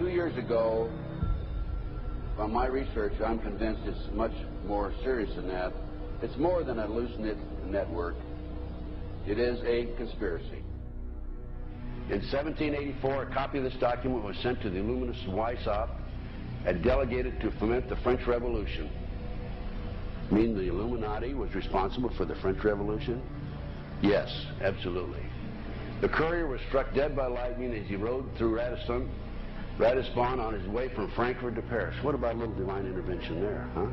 2 years ago, from my research, I'm convinced it's much more serious than that. It's more than a loose-knit network. It is a conspiracy. In 1784, a copy of this document was sent to the Illuminist Weishaupt and delegated to foment the French Revolution. Mean the Illuminati was responsible for the French Revolution? Yes, absolutely. The courier was struck dead by lightning as he rode through Ratisbon on his way from Frankfurt to Paris. What about a little divine intervention there, huh?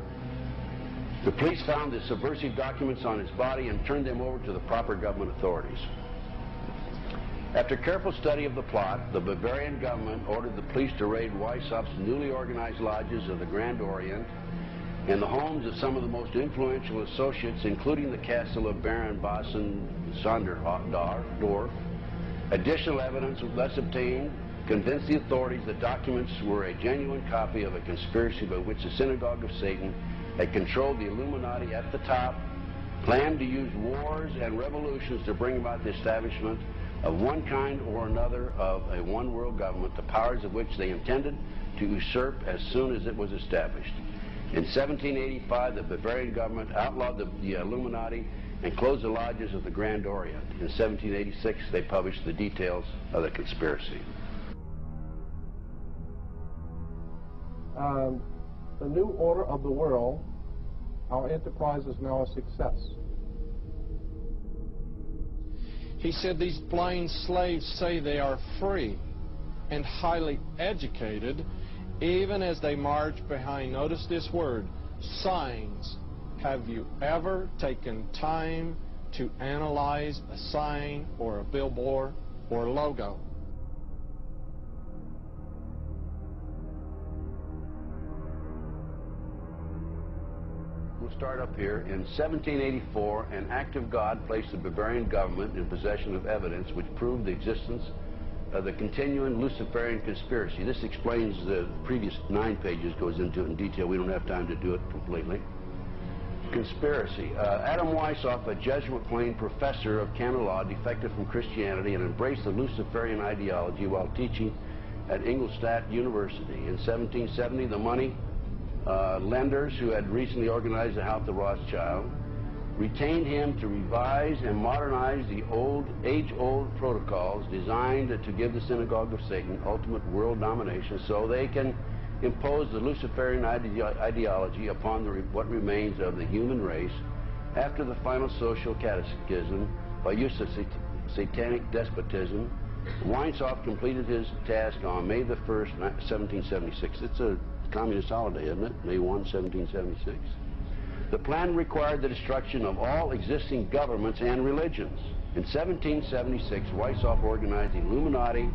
The police found the subversive documents on his body and turned them over to the proper government authorities. After careful study of the plot, the Bavarian government ordered the police to raid Weishaupt's newly organized lodges of the Grand Orient and the homes of some of the most influential associates, including the castle of Baron Bassen-Sonderdorf. Additional evidence thus obtained convinced the authorities that documents were a genuine copy of a conspiracy by which the Synagogue of Satan had controlled the Illuminati at the top, planned to use wars and revolutions to bring about the establishment of one kind or another of a one-world government, the powers of which they intended to usurp as soon as it was established. In 1785, the Bavarian government outlawed the Illuminati and closed the lodges of the Grand Orient. In 1786, they published the details of the conspiracy. The new order of the world, our enterprise is now a success. He said these blind slaves say they are free and highly educated, even as they march behind, notice this word, signs. Have you ever taken time to analyze a sign or a billboard or a logo? We'll start up here. In 1784, an act of God placed the Bavarian government in possession of evidence which proved the existence of the continuing Luciferian conspiracy. This explains the previous 9 pages, goes into it in detail. We don't have time to do it completely. Conspiracy. Adam Weishaupt, a Jesuit-trained professor of canon law, defected from Christianity and embraced the Luciferian ideology while teaching at Ingolstadt University. In 1770, the money lenders who had recently organized the House of Rothschild retained him to revise and modernize the age-old protocols designed to give the Synagogue of Satan ultimate world domination so they can impose the Luciferian ideology upon what remains of the human race after the final social cataclysm by use of satanic despotism. Weishaupt completed his task on May the 1st, 1776. It's a communist holiday, isn't it? May 1, 1776. The plan required the destruction of all existing governments and religions. In 1776, Weishaupt organized the Illuminati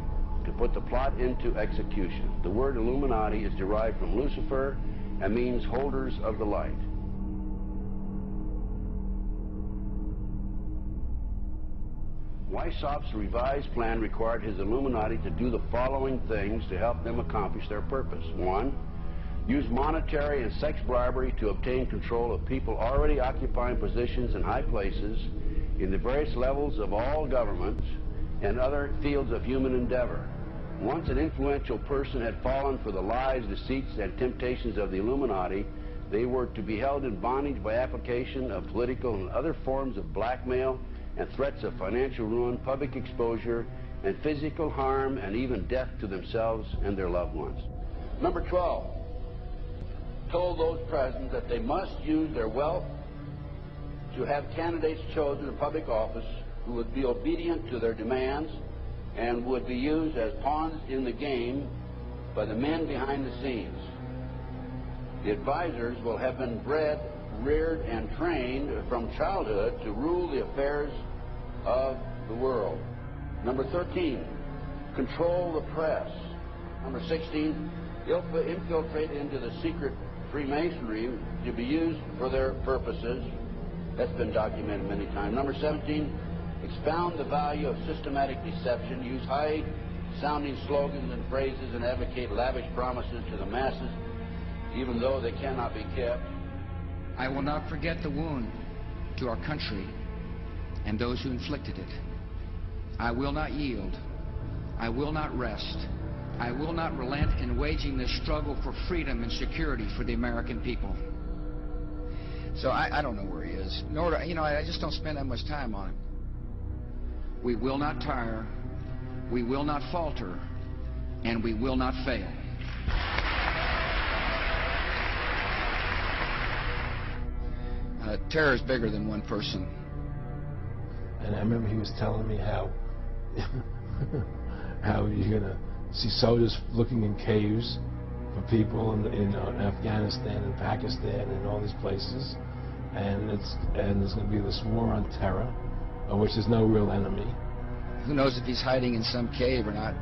to put the plot into execution. The word Illuminati is derived from Lucifer and means holders of the light. Weishaupt's revised plan required his Illuminati to do the following things to help them accomplish their purpose. 1. Use monetary and sex bribery to obtain control of people already occupying positions in high places in the various levels of all governments and other fields of human endeavor. Once an influential person had fallen for the lies, deceits, and temptations of the Illuminati, they were to be held in bondage by application of political and other forms of blackmail and threats of financial ruin, public exposure, and physical harm, and even death to themselves and their loved ones. Number 12. Told those present that they must use their wealth to have candidates chosen to public office who would be obedient to their demands and would be used as pawns in the game by the men behind the scenes. The advisors will have been bred, reared, and trained from childhood to rule the affairs of the world. Number 13, control the press. Number 16, infiltrate into the secret Freemasonry to be used for their purposes. That's been documented many times. Number 17, expound the value of systematic deception, use high-sounding slogans and phrases, and advocate lavish promises to the masses, even though they cannot be kept. I will not forget the wound to our country and those who inflicted it. I will not yield. I will not rest I will not relent in waging this struggle for freedom and security for the American people. So I don't know where he is. Nor do, you know, I just don't spend that much time on him. We will not tire, we will not falter, and we will not fail. Terror is bigger than one person. And I remember he was telling me how how you're gonna see soldiers looking in caves for people in Afghanistan and Pakistan and all these places, and there's going to be this war on terror, of which there's no real enemy. Who knows if he's hiding in some cave or not?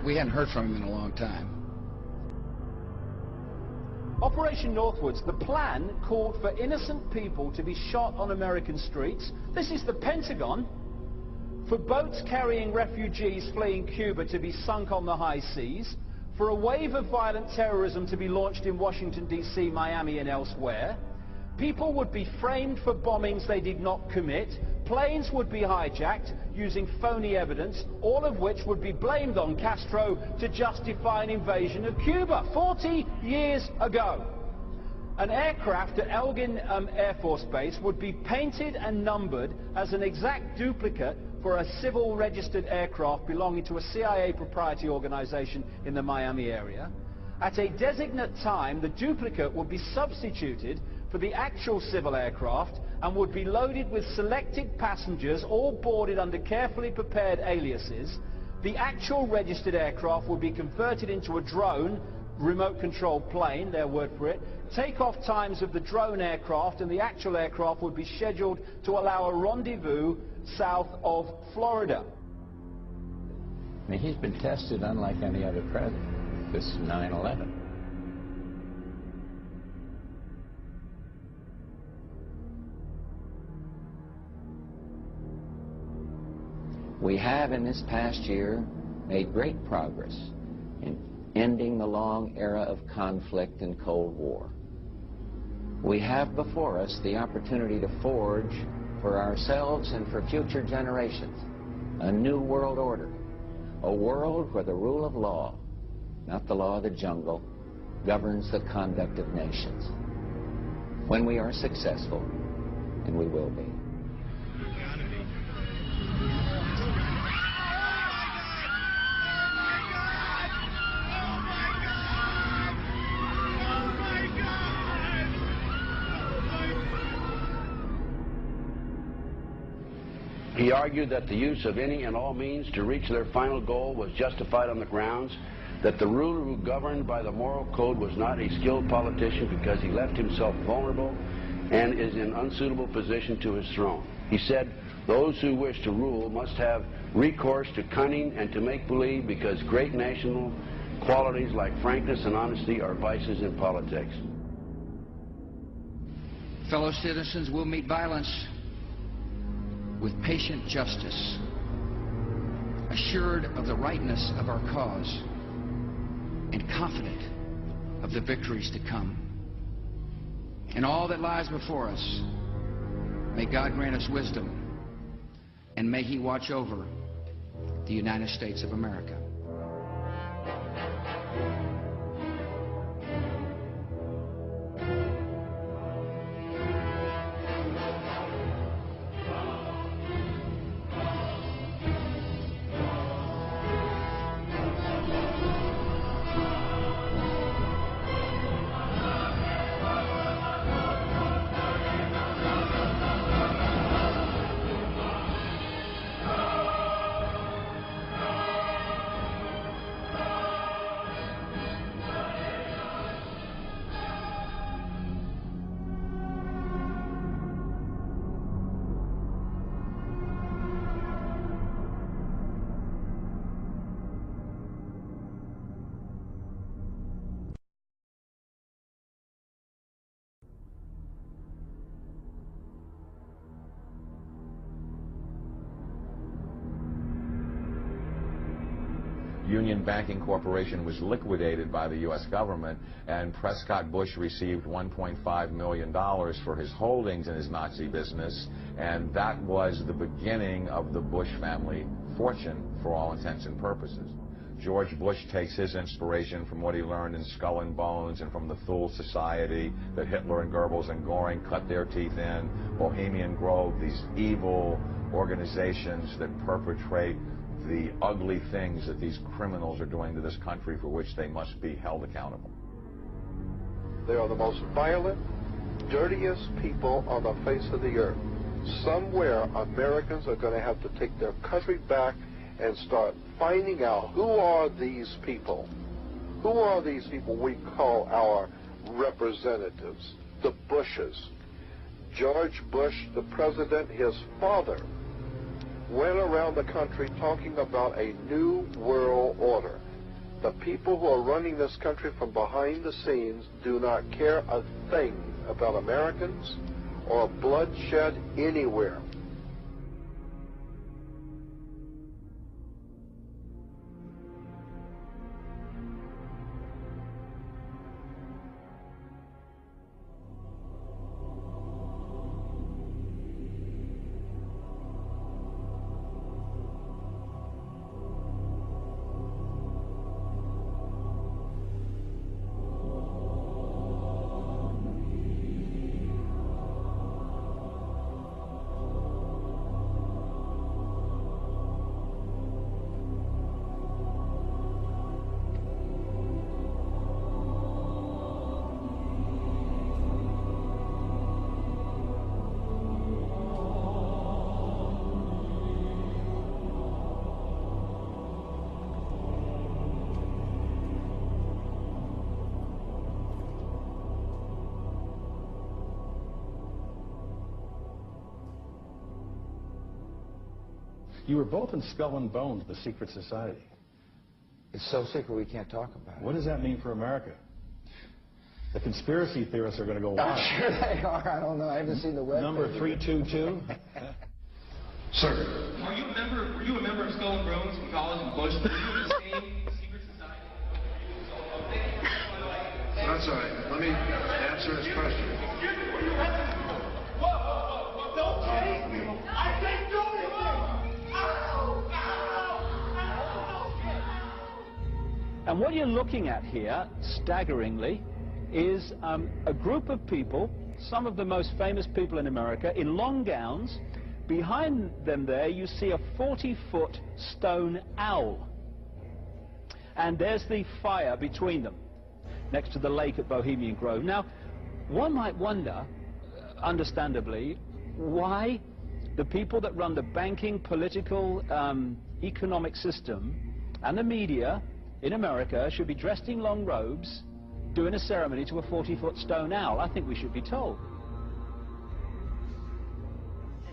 We hadn't heard from him in a long time. Operation Northwoods, the plan called for innocent people to be shot on American streets. This is the Pentagon. For boats carrying refugees fleeing Cuba to be sunk on the high seas. For a wave of violent terrorism to be launched in Washington, D.C., Miami, and elsewhere. People would be framed for bombings they did not commit. Planes would be hijacked using phony evidence, all of which would be blamed on Castro to justify an invasion of Cuba 40 years ago. An aircraft at Elgin Air Force Base would be painted and numbered as an exact duplicate for a civil registered aircraft belonging to a CIA proprietary organization in the Miami area. At a designate time, the duplicate would be substituted for the actual civil aircraft and would be loaded with selected passengers, all boarded under carefully prepared aliases. The actual registered aircraft would be converted into a drone, remote controlled plane, their word for it. Takeoff times of the drone aircraft and the actual aircraft would be scheduled to allow a rendezvous south of Florida. I mean, he's been tested unlike any other president. This 9/11. We have in this past year made great progress in ending the long era of conflict and Cold War. We have before us the opportunity to forge for ourselves and for future generations a new world order, a world where the rule of law, not the law of the jungle, governs the conduct of nations. When we are successful, and we will be. He argued that the use of any and all means to reach their final goal was justified on the grounds that the ruler who governed by the moral code was not a skilled politician because he left himself vulnerable and is in unsuitable position to his throne. He said, those who wish to rule must have recourse to cunning and to make-believe because great national qualities like frankness and honesty are vices in politics. Fellow citizens will meet violence with patient justice, assured of the rightness of our cause, and confident of the victories to come. In all that lies before us, may God grant us wisdom, and may He watch over the United States of America. Union Banking Corporation was liquidated by the U.S. government, and Prescott Bush received $1.5 million for his holdings in his Nazi business, and that was the beginning of the Bush family fortune for all intents and purposes. George Bush takes his inspiration from what he learned in Skull and Bones and from the Thule Society that Hitler and Goebbels and Goring cut their teeth in, Bohemian Grove, these evil organizations that perpetrate the ugly things that these criminals are doing to this country for which they must be held accountable. They are the most violent, dirtiest people on the face of the earth. Somewhere Americans are going to have to take their country back and start finding out who are these people. Who are these people we call our representatives? The Bushes. George Bush, the president, his father, went around the country talking about a new world order. The people who are running this country from behind the scenes do not care a thing about Americans or bloodshed anywhere. You were both in Skull and Bones, the secret society. It's so secret we can't talk about it. What does that mean for America? The conspiracy theorists are going to go wild. I'm sure they are. I don't know. I haven't seen the web. Number 322. Sir. Were you a member of Skull and Bones in college in Bush? Were you in the same secret society? That's all right. Let me answer this question. Whoa. Don't chase me. I can't do anything. And what you're looking at here, staggeringly, is a group of people, some of the most famous people in America, in long gowns. Behind them there, you see a 40-foot stone owl. And there's the fire between them, next to the lake at Bohemian Grove. Now, one might wonder, understandably, why the people that run the banking, political, economic system and the media in America should be dressed in long robes, doing a ceremony to a 40-foot stone owl. I think we should be told.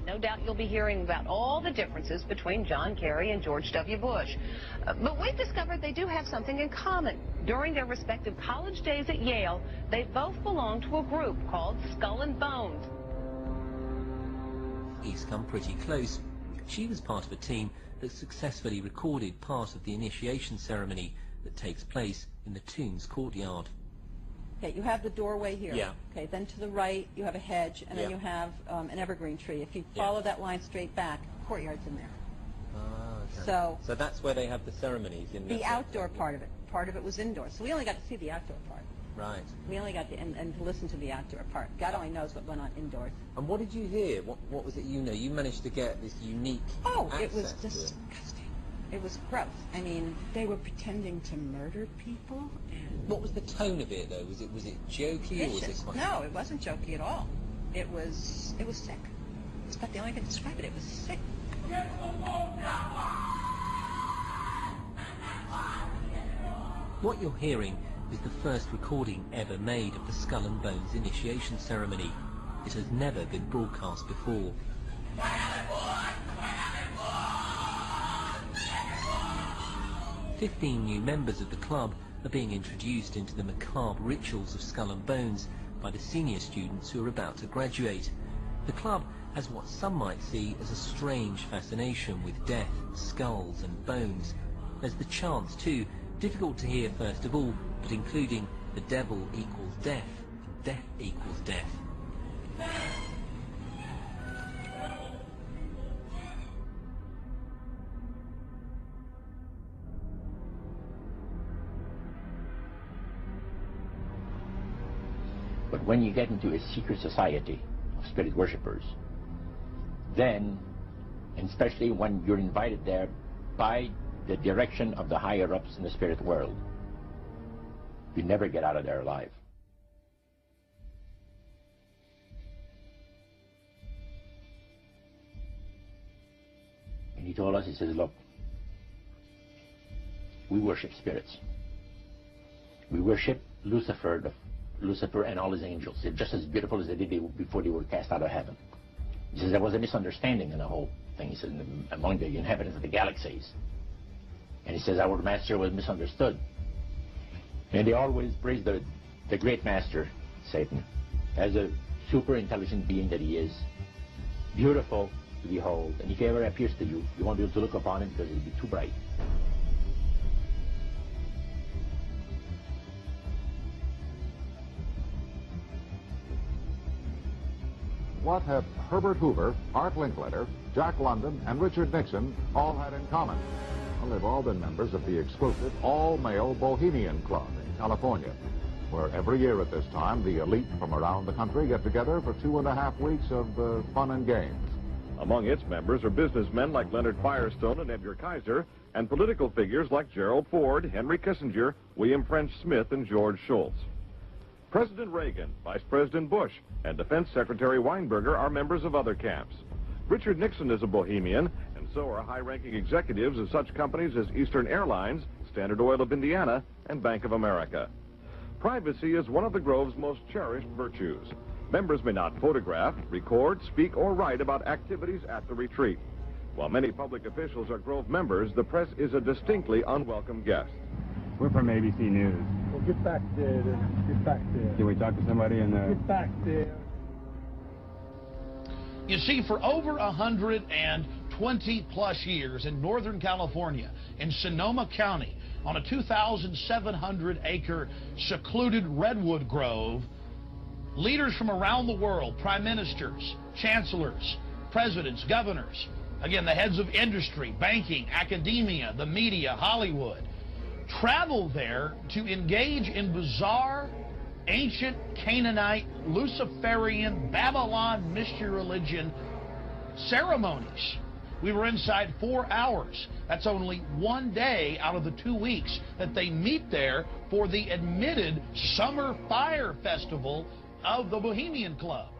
No doubt you'll be hearing about all the differences between John Kerry and George W. Bush. But we've discovered they do have something in common. During their respective college days at Yale, they both belonged to a group called Skull and Bones. He's come pretty close. She was part of a team that successfully recorded part of the initiation ceremony that takes place in the tomb's courtyard. Okay, you have the doorway here. Yeah. Okay, then to the right you have a hedge, and then you have an evergreen tree. If you follow that line straight back, courtyard's in there. Okay. So that's where they have the ceremonies in the outdoor part of it. Part of it was indoors, so we only got to see the outdoor part. Right. We only got to and to listen to the outdoor part. God only knows what went on indoors. And what did you hear? What was it you know? You managed to get this unique it was disgusting. It was gross. I mean, they were pretending to murder people. And what was the tone of it, though? Was it jokey, or was it quite... No, it wasn't jokey at all. It was sick. It's about the only way I can describe it. It was sick. What you're hearing is the first recording ever made of the Skull and Bones initiation ceremony. It has never been broadcast before. 15 new members of the club are being introduced into the macabre rituals of Skull and Bones by the senior students who are about to graduate. The club has what some might see as a strange fascination with death, skulls and bones. There's the chants too, difficult to hear first of all, but including the devil equals death, and death equals death. when you get into a secret society of spirit worshippers, then, and especially when you're invited there by the direction of the higher-ups in the spirit world, you never get out of there alive. And he told us, he says, look, we worship spirits. We worship Lucifer and all his angels. They're just as beautiful as they did before they were cast out of heaven. He says there was a misunderstanding in the whole thing. He says among the inhabitants of the galaxies. And he says our master was misunderstood. And they always praise the great master, Satan, as a super intelligent being that he is, beautiful to behold. And if he ever appears to you, you won't be able to look upon him because it'll be too bright. What have Herbert Hoover, Art Linkletter, Jack London, and Richard Nixon all had in common? Well, they've all been members of the exclusive all-male Bohemian Club in California, where every year at this time, the elite from around the country get together for 2.5 weeks of fun and games. Among its members are businessmen like Leonard Firestone and Edgar Kaiser, and political figures like Gerald Ford, Henry Kissinger, William French Smith, and George Shultz. President Reagan, Vice President Bush, and Defense Secretary Weinberger are members of other camps. Richard Nixon is a Bohemian, and so are high-ranking executives of such companies as Eastern Airlines, Standard Oil of Indiana, and Bank of America. Privacy is one of the Grove's most cherished virtues. Members may not photograph, record, speak, or write about activities at the retreat. While many public officials are Grove members, the press is a distinctly unwelcome guest. We're from ABC News. Well, get back there, then. Get back there. Can we talk to somebody in the... Get back there. You see, for over 120-plus years in Northern California, in Sonoma County, on a 2,700-acre secluded redwood grove, leaders from around the world, prime ministers, chancellors, presidents, governors, again, the heads of industry, banking, academia, the media, Hollywood, travel there to engage in bizarre, ancient Canaanite, Luciferian, Babylon mystery religion ceremonies. We were inside 4 hours. That's only one day out of the 2 weeks that they meet there for the admitted Summer Fire Festival of the Bohemian Club.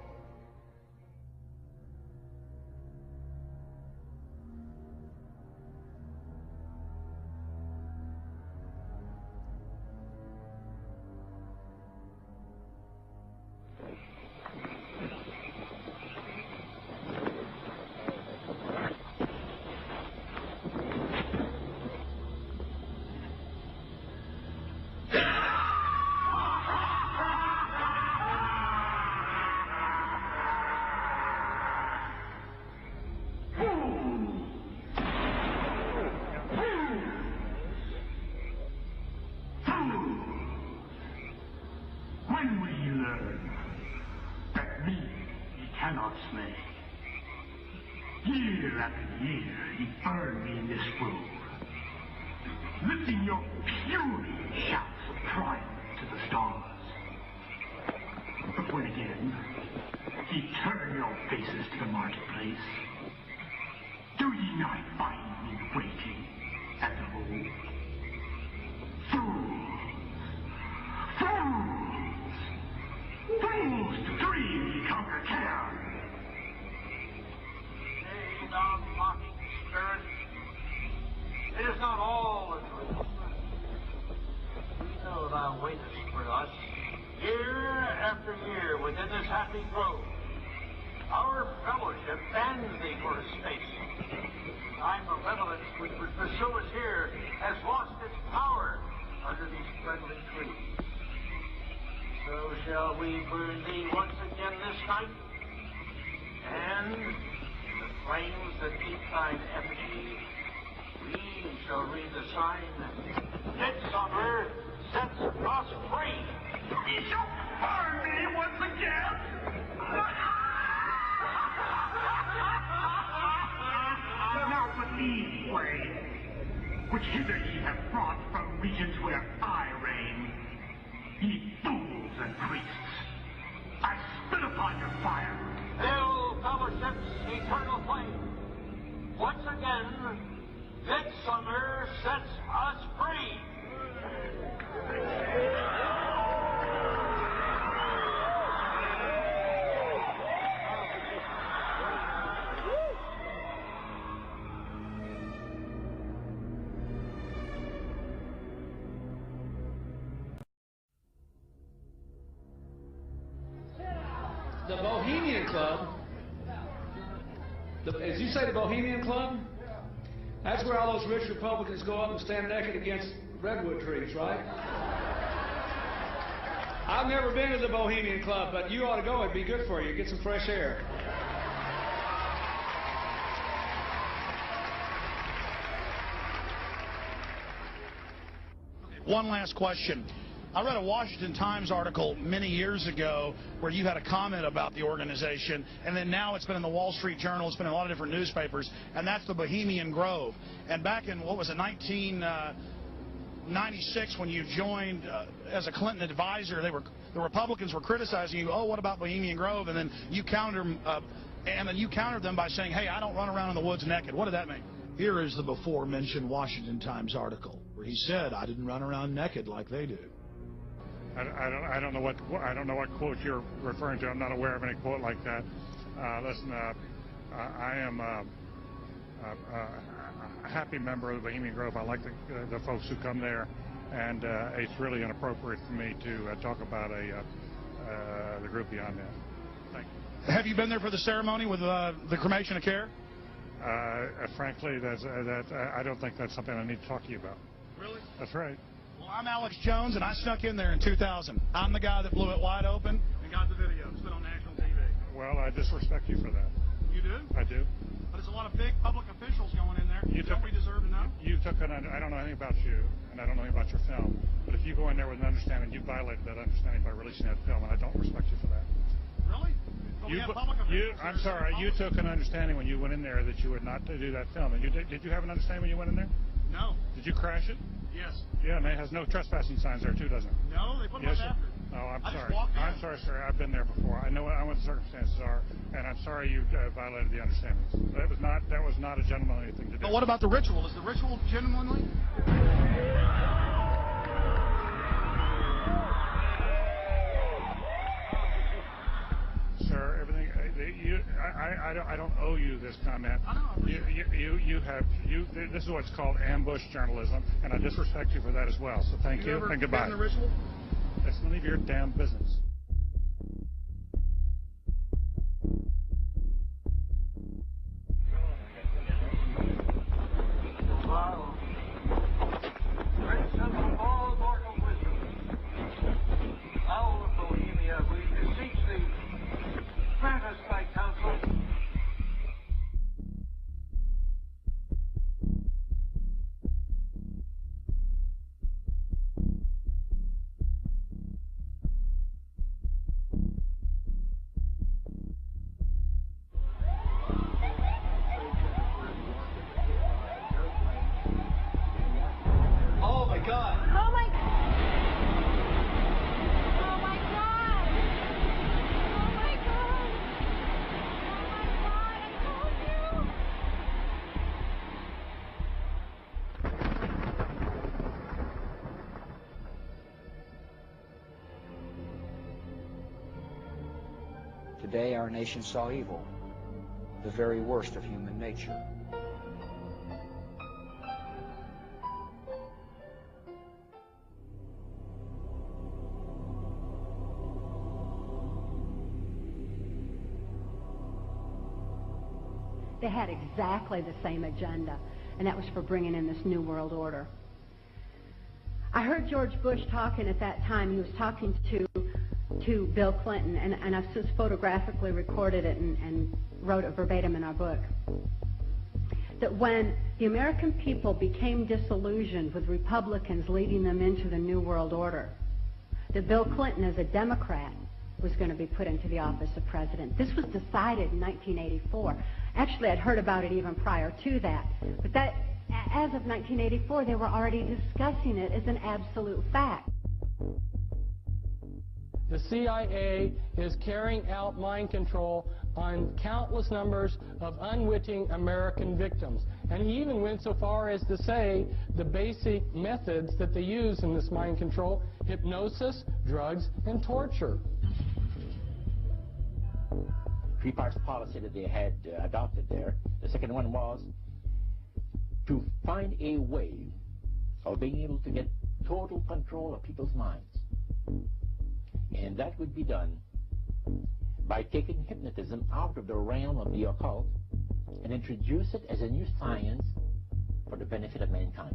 Year after year, he burned me in this room, lifting your puny shouts of triumph to the stars. But when again, he turned your faces to the marketplace, do ye not find me waiting at the home? Fools to dream ye conquer care. Thou mocking spirit, it is not all the truth. We know thou waitest for us, year after year within this happy grove. Our fellowship bans thee for a space. Thy malevolence which would pursue us here has lost its power under these friendly trees. So shall we burn thee once again this night, and flames that keep thine effigy, we shall read the sign, Dead Summer sets us free. Ye shall burn me once again. Now but these flames, which hither ye have brought from regions where I reign, ye fools and priests, The Bohemian Club? As you say, the Bohemian Club? That's where all those rich Republicans go up and stand naked against redwood trees, right? I've never been to the Bohemian Club, but you ought to go. It'd be good for you. Get some fresh air. One last question. I read a Washington Times article many years ago where you had a comment about the organization, and then now it's been in the Wall Street Journal, it's been in a lot of different newspapers, and that's the Bohemian Grove. And back in, what was it, 1996, when you joined as a Clinton advisor, the Republicans were criticizing you, oh, what about Bohemian Grove? And then you countered them by saying, hey, I don't run around in the woods naked. What did that mean? Here is the before-mentioned Washington Times article where he said, I didn't run around naked like they do. I don't know what quote you're referring to. I'm not aware of any quote like that. Listen, I am a happy member of the Bohemian Grove. I like the folks who come there, and it's really inappropriate for me to talk about the group beyond that. Thank you. Have you been there for the ceremony with the cremation of care? Frankly, I don't think that's something I need to talk to you about. Really? That's right. Well, I'm Alex Jones, and I snuck in there in 2000. I'm the guy that blew it wide open and got the video. It's been on national TV. Well, I disrespect you for that. You do? I do. But there's a lot of big public officials going in there. Don't we deserve to know? I don't know anything about you, and I don't know anything about your film. But if you go in there with an understanding, you violated that understanding by releasing that film, and I don't respect you for that. Really? I'm sorry. You took an understanding when you went in there that you would not do that film. And did you have an understanding when you went in there? No. Did you crash it? Yes. Yeah, and it has no trespassing signs there too, doesn't it? No, they put them up after. Oh, I'm sorry. I'm sorry, sir. I've been there before. I know what the circumstances are, and I'm sorry you violated the understandings. That was not a gentlemanly thing to do. But what about the ritual? Is the ritual gentlemanly? Sir, everything. I don't owe you this comment. This is what's called ambush journalism, and I disrespect you for that as well. So thank you and goodbye. The ritual? That's none of your damn business. All mortal wisdom. Owl of Bohemia, we beseech thee, grant us thy counsel. Oh my God! Oh my God! Oh my God! Oh my God! Oh my God! I told you! Today our nation saw evil, the very worst of human nature. They had exactly the same agenda, and that was for bringing in this New World Order. I heard George Bush talking at that time. He was talking to Bill Clinton, and I've just photographically recorded it and wrote it verbatim in our book. That when the American people became disillusioned with Republicans leading them into the New World Order, that Bill Clinton, as a Democrat, was going to be put into the office of president. This was decided in 1984. Actually, I'd heard about it even prior to that. But that, as of 1984, they were already discussing it as an absolute fact. The CIA is carrying out mind control on countless numbers of unwitting American victims. And he even went so far as to say the basic methods that they use in this mind control: hypnosis, drugs, and torture. Three parts policy that they had adopted there. The second one was to find a way of being able to get total control of people's minds. And that would be done by taking hypnotism out of the realm of the occult and introduce it as a new science for the benefit of mankind.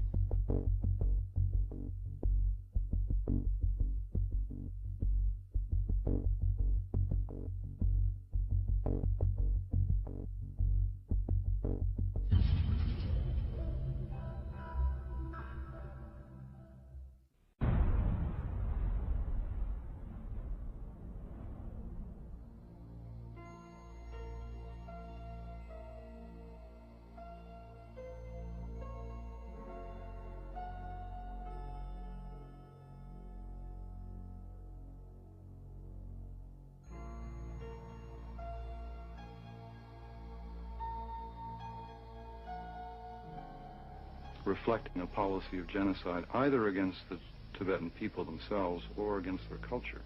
Reflecting a policy of genocide either against the Tibetan people themselves or against their culture.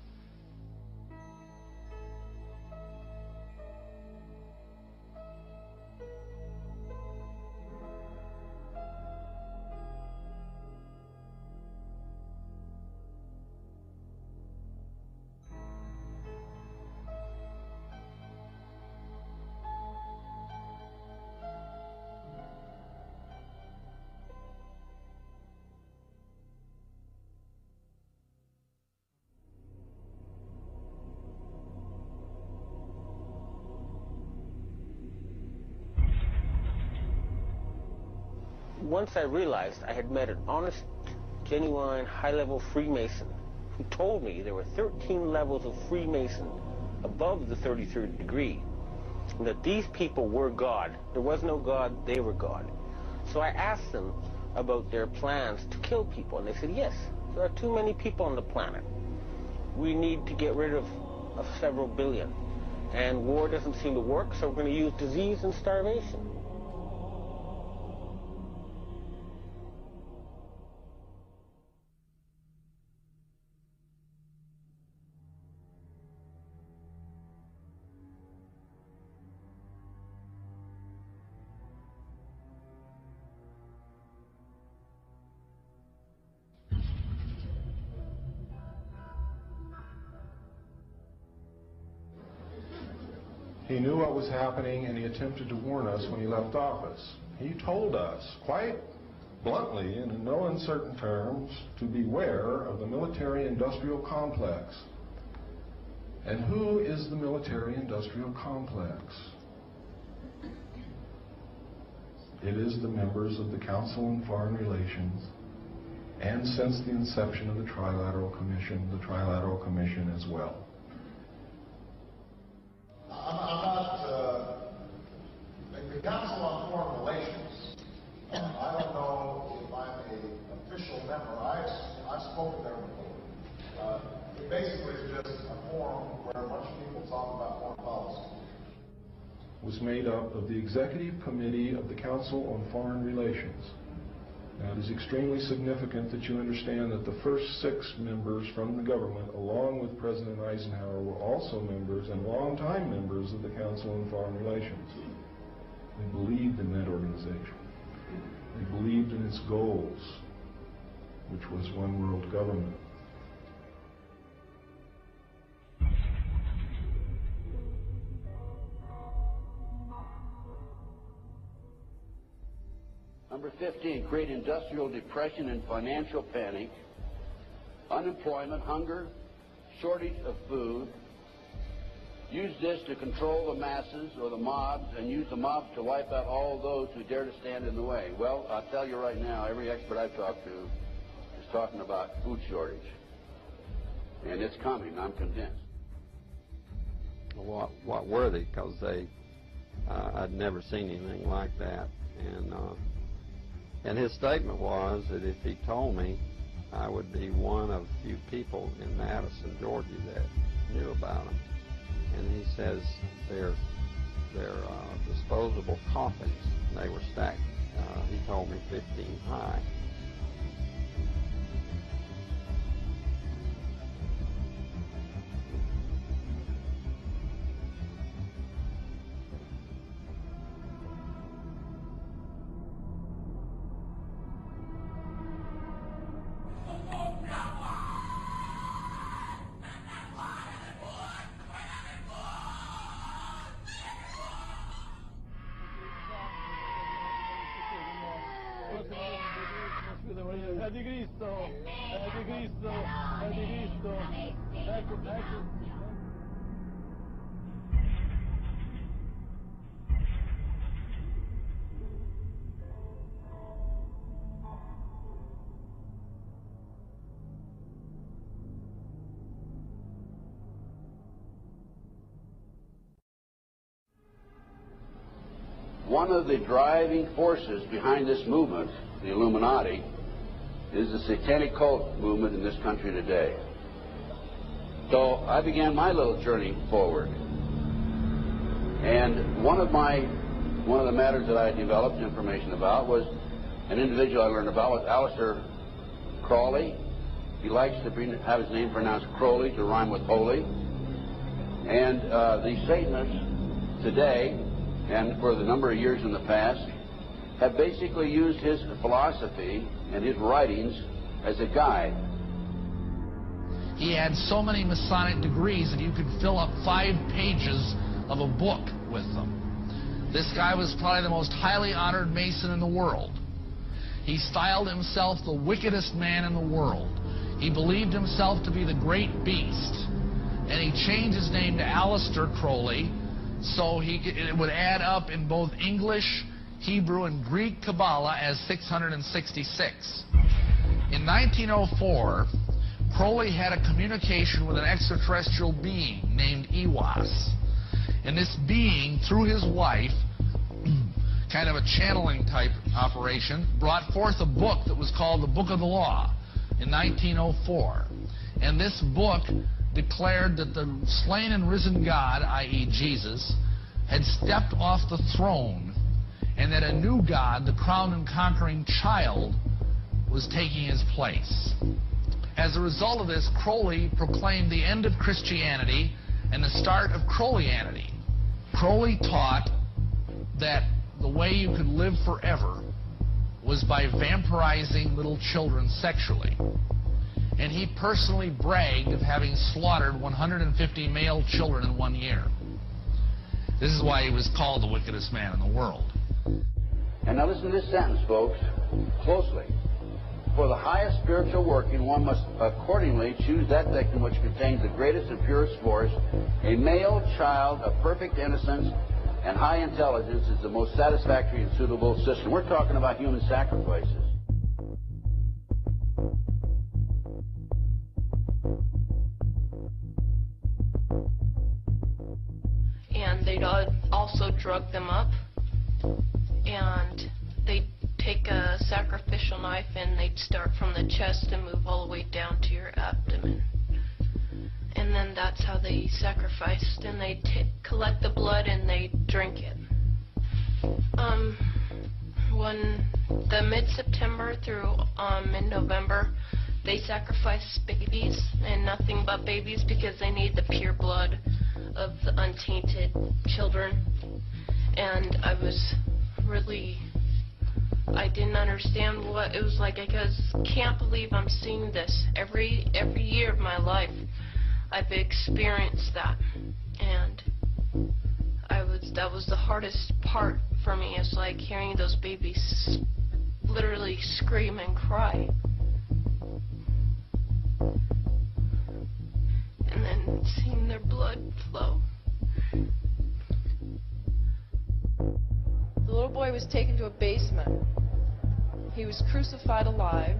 Once I realized I had met an honest, genuine, high-level Freemason who told me there were 13 levels of Freemason above the 33rd degree, and that these people were God. There was no God, they were God. So I asked them about their plans to kill people, and they said, yes, there are too many people on the planet. We need to get rid of several billion, and war doesn't seem to work, so we're going to use disease and starvation. He knew what was happening, and he attempted to warn us when he left office. He told us, quite bluntly and in no uncertain terms, to beware of the military-industrial complex. And who is the military-industrial complex? It is the members of the Council on Foreign Relations, and since the inception of the Trilateral Commission as well. The Council on Foreign Relations, I don't know if I'm an official member. I've spoken there before. It basically is just a forum where a bunch of people talk about foreign policy. Was made up of the Executive Committee of the Council on Foreign Relations. Now, it is extremely significant that you understand that the first 6 members from the government, along with President Eisenhower, were also members and longtime members of the Council on Foreign Relations. They believed in that organization. They believed in its goals, which was one world government. Number 15, create industrial depression and financial panic, unemployment, hunger, shortage of food. Use this to control the masses or the mobs, and use the mobs to wipe out all those who dare to stand in the way. Well, I'll tell you right now, every expert I've talked to is talking about food shortage. And it's coming, I'm convinced. What were they? Because I'd never seen anything like that. And his statement was that if he told me, I would be one of few people in Madison, Georgia that knew about them. And he says they're disposable coffins. They were stacked, he told me, 15 high. Anticristo, Anticristo, Anticristo. Ecco, ecco. One of the driving forces behind this movement, the Illuminati, is the satanic cult movement in this country today. So I began my little journey forward. And one of the matters that I developed information about was an individual I learned about was Aleister Crowley. He likes to have his name pronounced Crowley to rhyme with holy. And the Satanists today, and for the number of years in the past, have basically used his philosophy and his writings as a guide. He had so many Masonic degrees that you could fill up 5 pages of a book with them. This guy was probably the most highly honored Mason in the world. He styled himself the wickedest man in the world. He believed himself to be the great beast. And he changed his name to Aleister Crowley, so it would add up in both English, Hebrew, and Greek Kabbalah as 666. In 1904, Crowley had a communication with an extraterrestrial being named Ewas. And this being, through his wife, kind of a channeling type operation, brought forth a book that was called the Book of the Law in 1904. And this book declared that the slain and risen God, i.e. Jesus, had stepped off the throne, and that a new God, the crowned and conquering child, was taking his place. As a result of this, Crowley proclaimed the end of Christianity and the start of Crowleyanity. Crowley taught that the way you could live forever was by vampirizing little children sexually. And he personally bragged of having slaughtered 150 male children in 1 year. This is why he was called the wickedest man in the world. And now listen to this sentence, folks, closely. For the highest spiritual working, one must accordingly choose that victim which contains the greatest and purest force. A male child of perfect innocence and high intelligence is the most satisfactory and suitable system. We're talking about human sacrifices. And they'd also drug them up, and they'd take a sacrificial knife and they'd start from the chest and move all the way down to your abdomen. And then that's how they sacrificed, and they'd collect the blood and they'd drink it. When the mid-September through mid-November, they sacrifice babies, and nothing but babies, because they need the pure blood of the untainted children. And I didn't understand what it was like. I can't believe I'm seeing this every year of my life. I've experienced that, and that was the hardest part for me. It's like hearing those babies literally scream and cry, and then seeing their blood flow. The little boy was taken to a basement. He was crucified alive.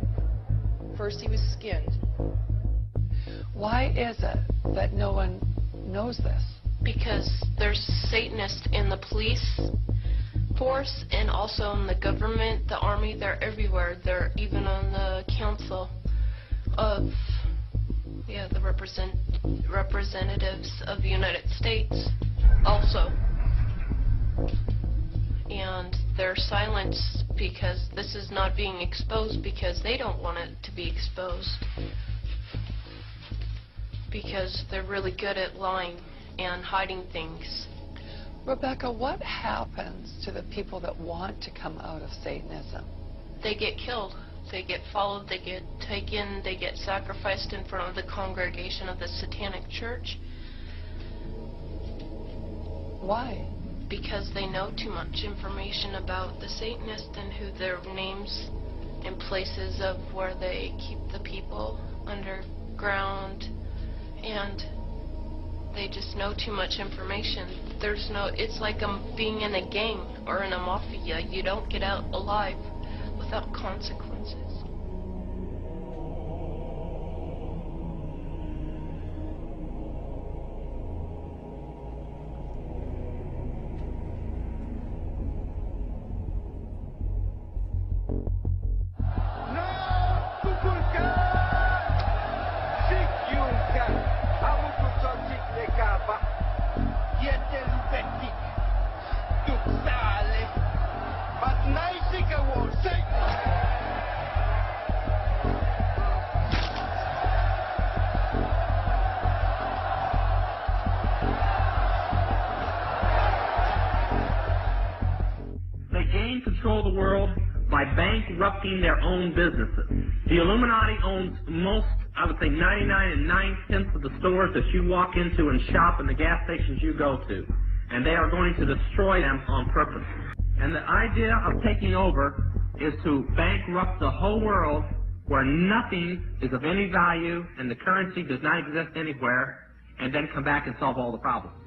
First he was skinned. Why is it that no one knows this? Because there's Satanists in the police force and also in the government, the army. They're everywhere. They're even on the council of the representatives of the United States also. And they're silenced because this is not being exposed, because they don't want it to be exposed, because they're really good at lying and hiding things. Rebecca, what happens to the people that want to come out of Satanism? They get killed. They get followed. They get taken. They get sacrificed in front of the congregation of the Satanic Church. Why? Because they know too much information about the Satanists and who their names and places of where they keep the people underground, and they just know too much information. There's no, it's like being in a gang or in a mafia. You don't get out alive without consequences. Control the world by bankrupting their own businesses. The Illuminati owns most, I would say 99 9/10 of the stores that you walk into and shop and the gas stations you go to. And they are going to destroy them on purpose. And the idea of taking over is to bankrupt the whole world where nothing is of any value and the currency does not exist anywhere, and then come back and solve all the problems.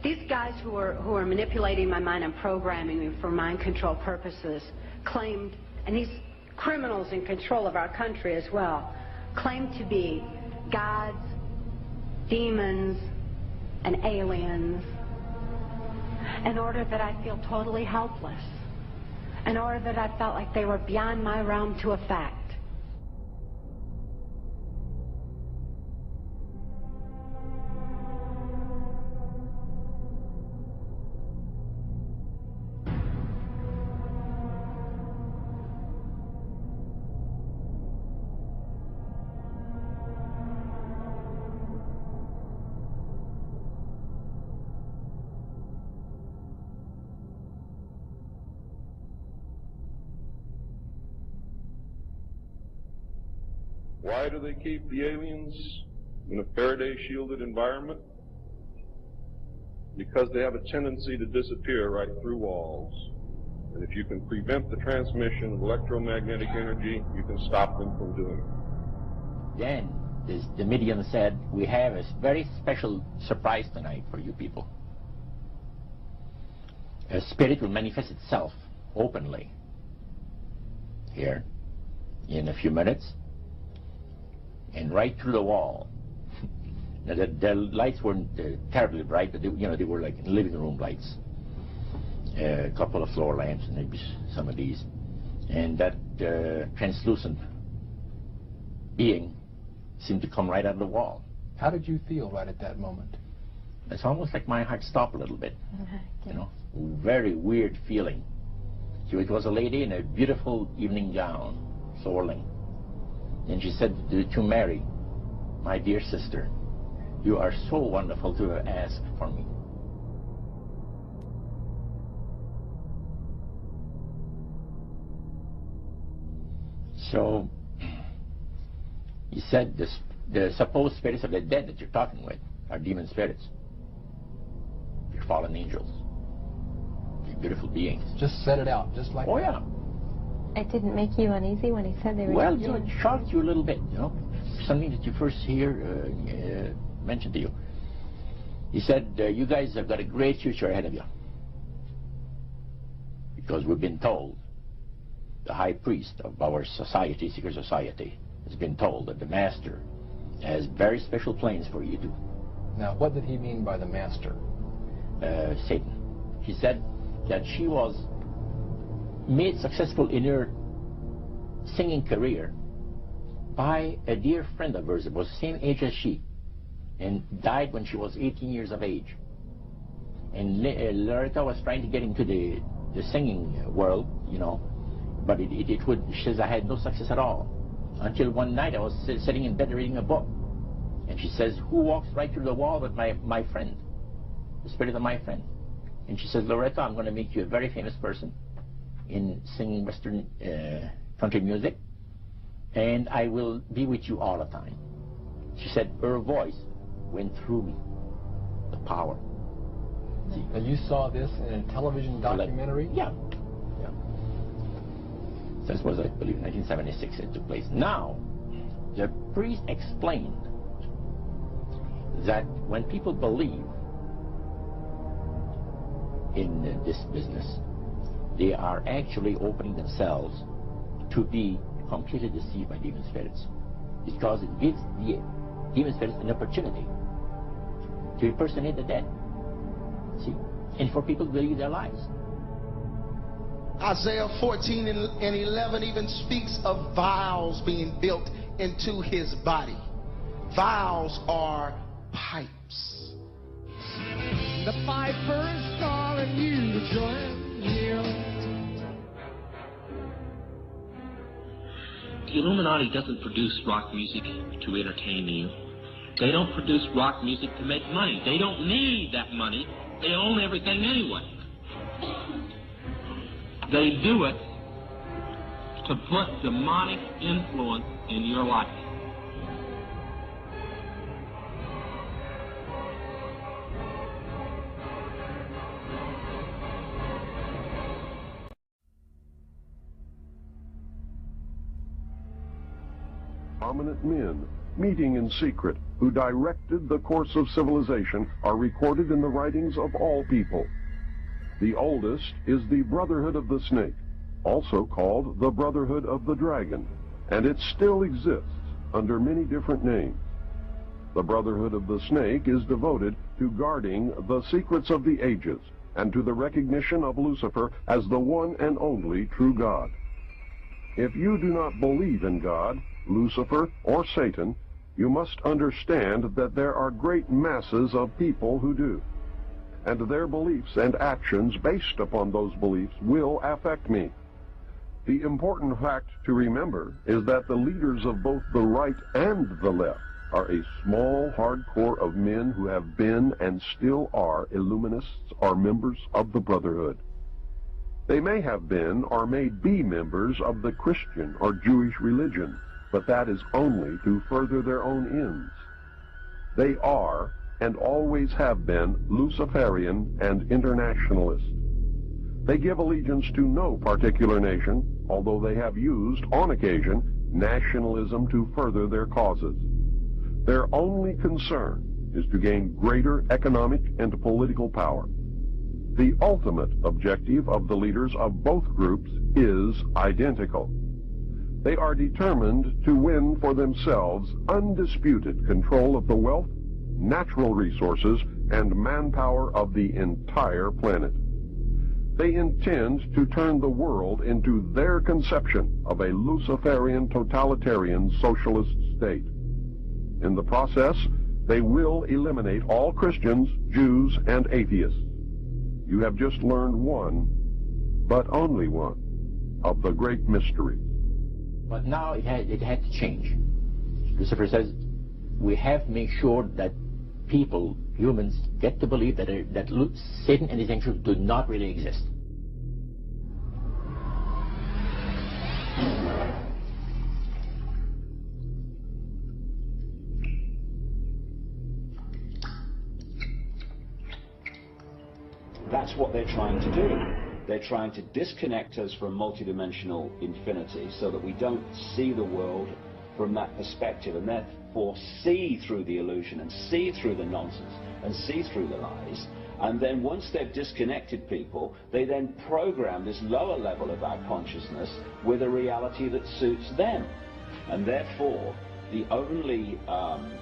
These guys who are manipulating my mind and programming me for mind control purposes claimed, and these criminals in control of our country as well, claimed to be gods, demons, and aliens, in order that I feel totally helpless, in order that I felt like they were beyond my realm to affect. Why do they keep the aliens in a Faraday-shielded environment? Because they have a tendency to disappear right through walls. And if you can prevent the transmission of electromagnetic energy, you can stop them from doing it. Then the medium said, we have a very special surprise tonight for you people. A spirit will manifest itself openly here in a few minutes. And right through the wall. Now, the lights weren't terribly bright, but they were like living room lights. A couple of floor lamps, and maybe some of these. And that translucent being seemed to come right out of the wall. How did you feel right at that moment? It's almost like my heart stopped a little bit. You know, very weird feeling. So it was a lady in a beautiful evening gown, swirling. And she said to Mary, my dear sister, you are so wonderful to have asked for me. So, he said the supposed spirits of the dead that you're talking with are demon spirits. They're fallen angels. They're beautiful beings. Just set it out, just like that. Oh, yeah. It didn't make you uneasy when he said they were... Well, it shocked you a little bit, you know, something that you first hear mentioned to you. He said, you guys have got a great future ahead of you. Because we've been told, the high priest of our society, secret society, has been told that the master has very special plans for you too. Now, what did he mean by the master? Satan. He said that she was made successful in her singing career by a dear friend of hers that was the same age as she and died when she was 18 years of age. And Loretta was trying to get into the singing world, you know, but she says, I had no success at all. Until one night I was sitting in bed reading a book. And she says, who walks right through the wall but my friend, the spirit of my friend? And she says, Loretta, I'm going to make you a very famous person in singing Western country music, and I will be with you all the time. She said her voice went through me. The power. See? And you saw this in a television documentary? Yeah. Yeah. This was, I believe, 1976 it took place. Now, the priest explained that when people believe in this business, they are actually opening themselves to be completely deceived by demon spirits, because it gives the demon spirits an opportunity to impersonate the dead. See? And for people to believe their lies. Isaiah 14 and 11 even speaks of vials being built into his body. Vials are pipes. The piper is calling you to join him. The Illuminati doesn't produce rock music to entertain you. They don't produce rock music to make money. They don't need that money. They own everything anyway. They do it to put demonic influence in your life. Prominent men, meeting in secret, who directed the course of civilization, are recorded in the writings of all people. The oldest is the Brotherhood of the Snake, also called the Brotherhood of the Dragon, and it still exists under many different names. The Brotherhood of the Snake is devoted to guarding the secrets of the ages and to the recognition of Lucifer as the one and only true God. If you do not believe in God, Lucifer, or Satan, you must understand that there are great masses of people who do. And their beliefs and actions based upon those beliefs will affect me. The important fact to remember is that the leaders of both the right and the left are a small, hard core of men who have been and still are Illuminists or members of the Brotherhood. They may have been or may be members of the Christian or Jewish religion, but that is only to further their own ends. They are, and always have been, Luciferian and internationalist. They give allegiance to no particular nation, although they have used, on occasion, nationalism to further their causes. Their only concern is to gain greater economic and political power. The ultimate objective of the leaders of both groups is identical. They are determined to win for themselves undisputed control of the wealth, natural resources, and manpower of the entire planet. They intend to turn the world into their conception of a Luciferian totalitarian socialist state. In the process, they will eliminate all Christians, Jews, and atheists. You have just learned one, but only one, of the great mysteries. But now it had to change. Lucifer says we have to make sure that people, humans, get to believe that Satan and his angels do not really exist. That's what they're trying to do. They're trying to disconnect us from multidimensional infinity so that we don't see the world from that perspective, and therefore see through the illusion and see through the nonsense and see through the lies. And then once they've disconnected people, they then program this lower level of our consciousness with a reality that suits them. And therefore, the only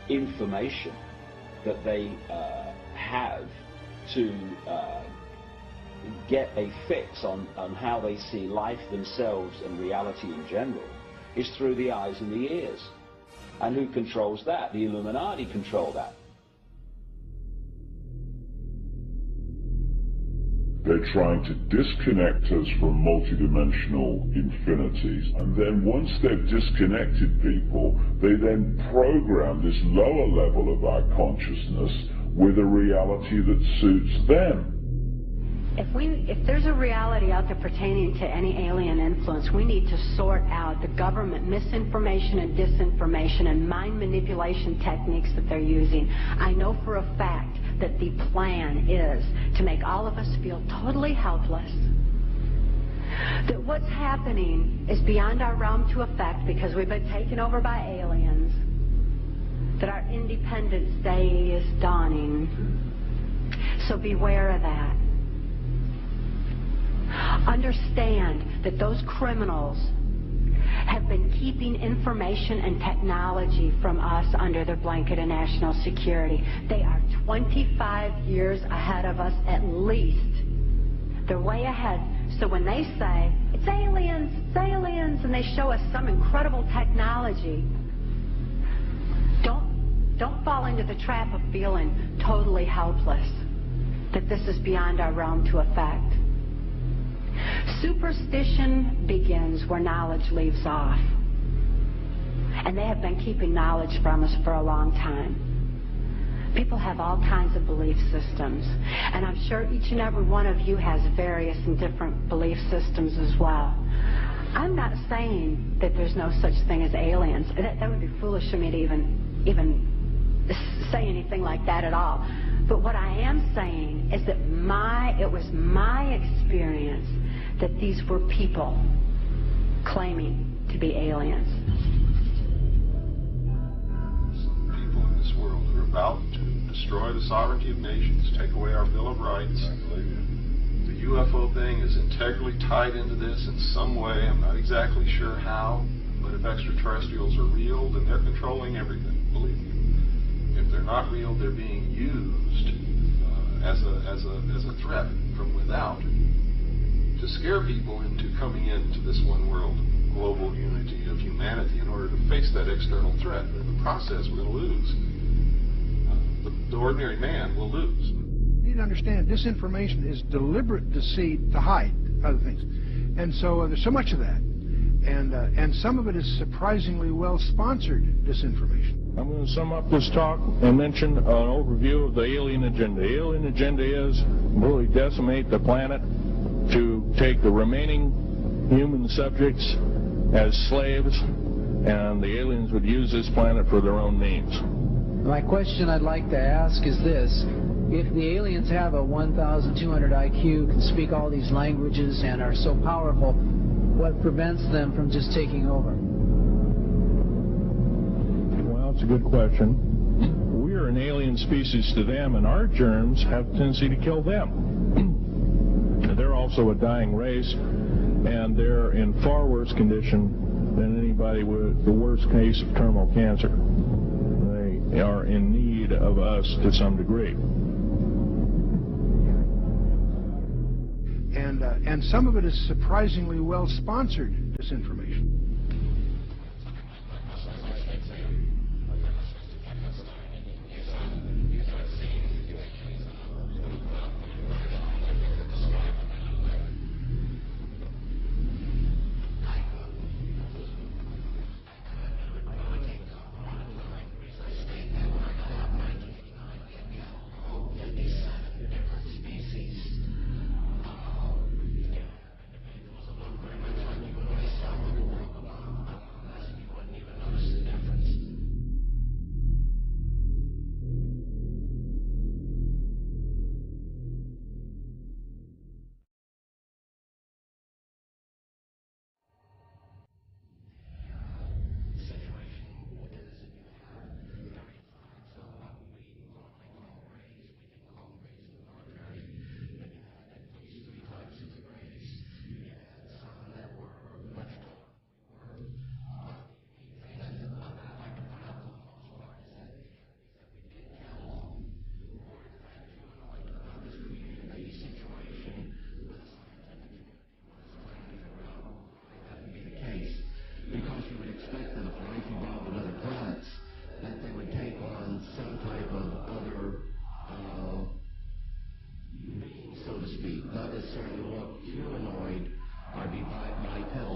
information that they have to get a fix on how they see life themselves and reality in general is through the eyes and the ears. And who controls that? The Illuminati control that. They're trying to disconnect us from multidimensional infinities, and then once they've disconnected people, they then program this lower level of our consciousness with a reality that suits them. If there's a reality out there pertaining to any alien influence, we need to sort out the government misinformation and disinformation and mind manipulation techniques that they're using. I know for a fact that the plan is to make all of us feel totally helpless, that what's happening is beyond our realm to affect because we've been taken over by aliens, that our Independence Day is dawning. So beware of that. Understand that those criminals have been keeping information and technology from us under their blanket of national security. They are 25 years ahead of us at least. They're way ahead. So when they say, it's aliens, and they show us some incredible technology, don't fall into the trap of feeling totally helpless, that this is beyond our realm to affect. Superstition begins where knowledge leaves off. And they have been keeping knowledge from us for a long time. People have all kinds of belief systems. And I'm sure each and every one of you has various and different belief systems as well. I'm not saying that there's no such thing as aliens. That would be foolish of me to even say anything like that at all. But what I am saying is that it was my experience that these were people claiming to be aliens. Some people in this world are about to destroy the sovereignty of nations, take away our Bill of Rights. The UFO thing is integrally tied into this in some way. I'm not exactly sure how, but if extraterrestrials are real, then they're controlling everything, believe me. If they're not real, they're being used as a threat from without to scare people into coming into this one world global unity of humanity in order to face that external threat. But in the process, we're going to lose. The ordinary man will lose. You need to understand, disinformation is deliberate deceit to hide other things. And so there's so much of that. And some of it is surprisingly well-sponsored disinformation. I'm going to sum up this talk and mention an overview of the alien agenda. The alien agenda is really decimate the planet, to take the remaining human subjects as slaves, and the aliens would use this planet for their own needs. My question I'd like to ask is this. If the aliens have a 1,200 IQ, can speak all these languages, and are so powerful, what prevents them from just taking over? Well, it's a good question. We're an alien species to them, and our germs have a tendency to kill them. They're also a dying race, and they're in far worse condition than anybody with the worst case of terminal cancer. They are in need of us to some degree. And some of it is surprisingly well-sponsored disinformation.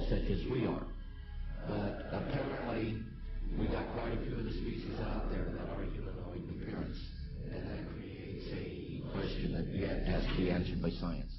Such as we are. But apparently, we got quite a few of the species out there that are humanoid in appearance. And that creates a question that yet has to be answered by science.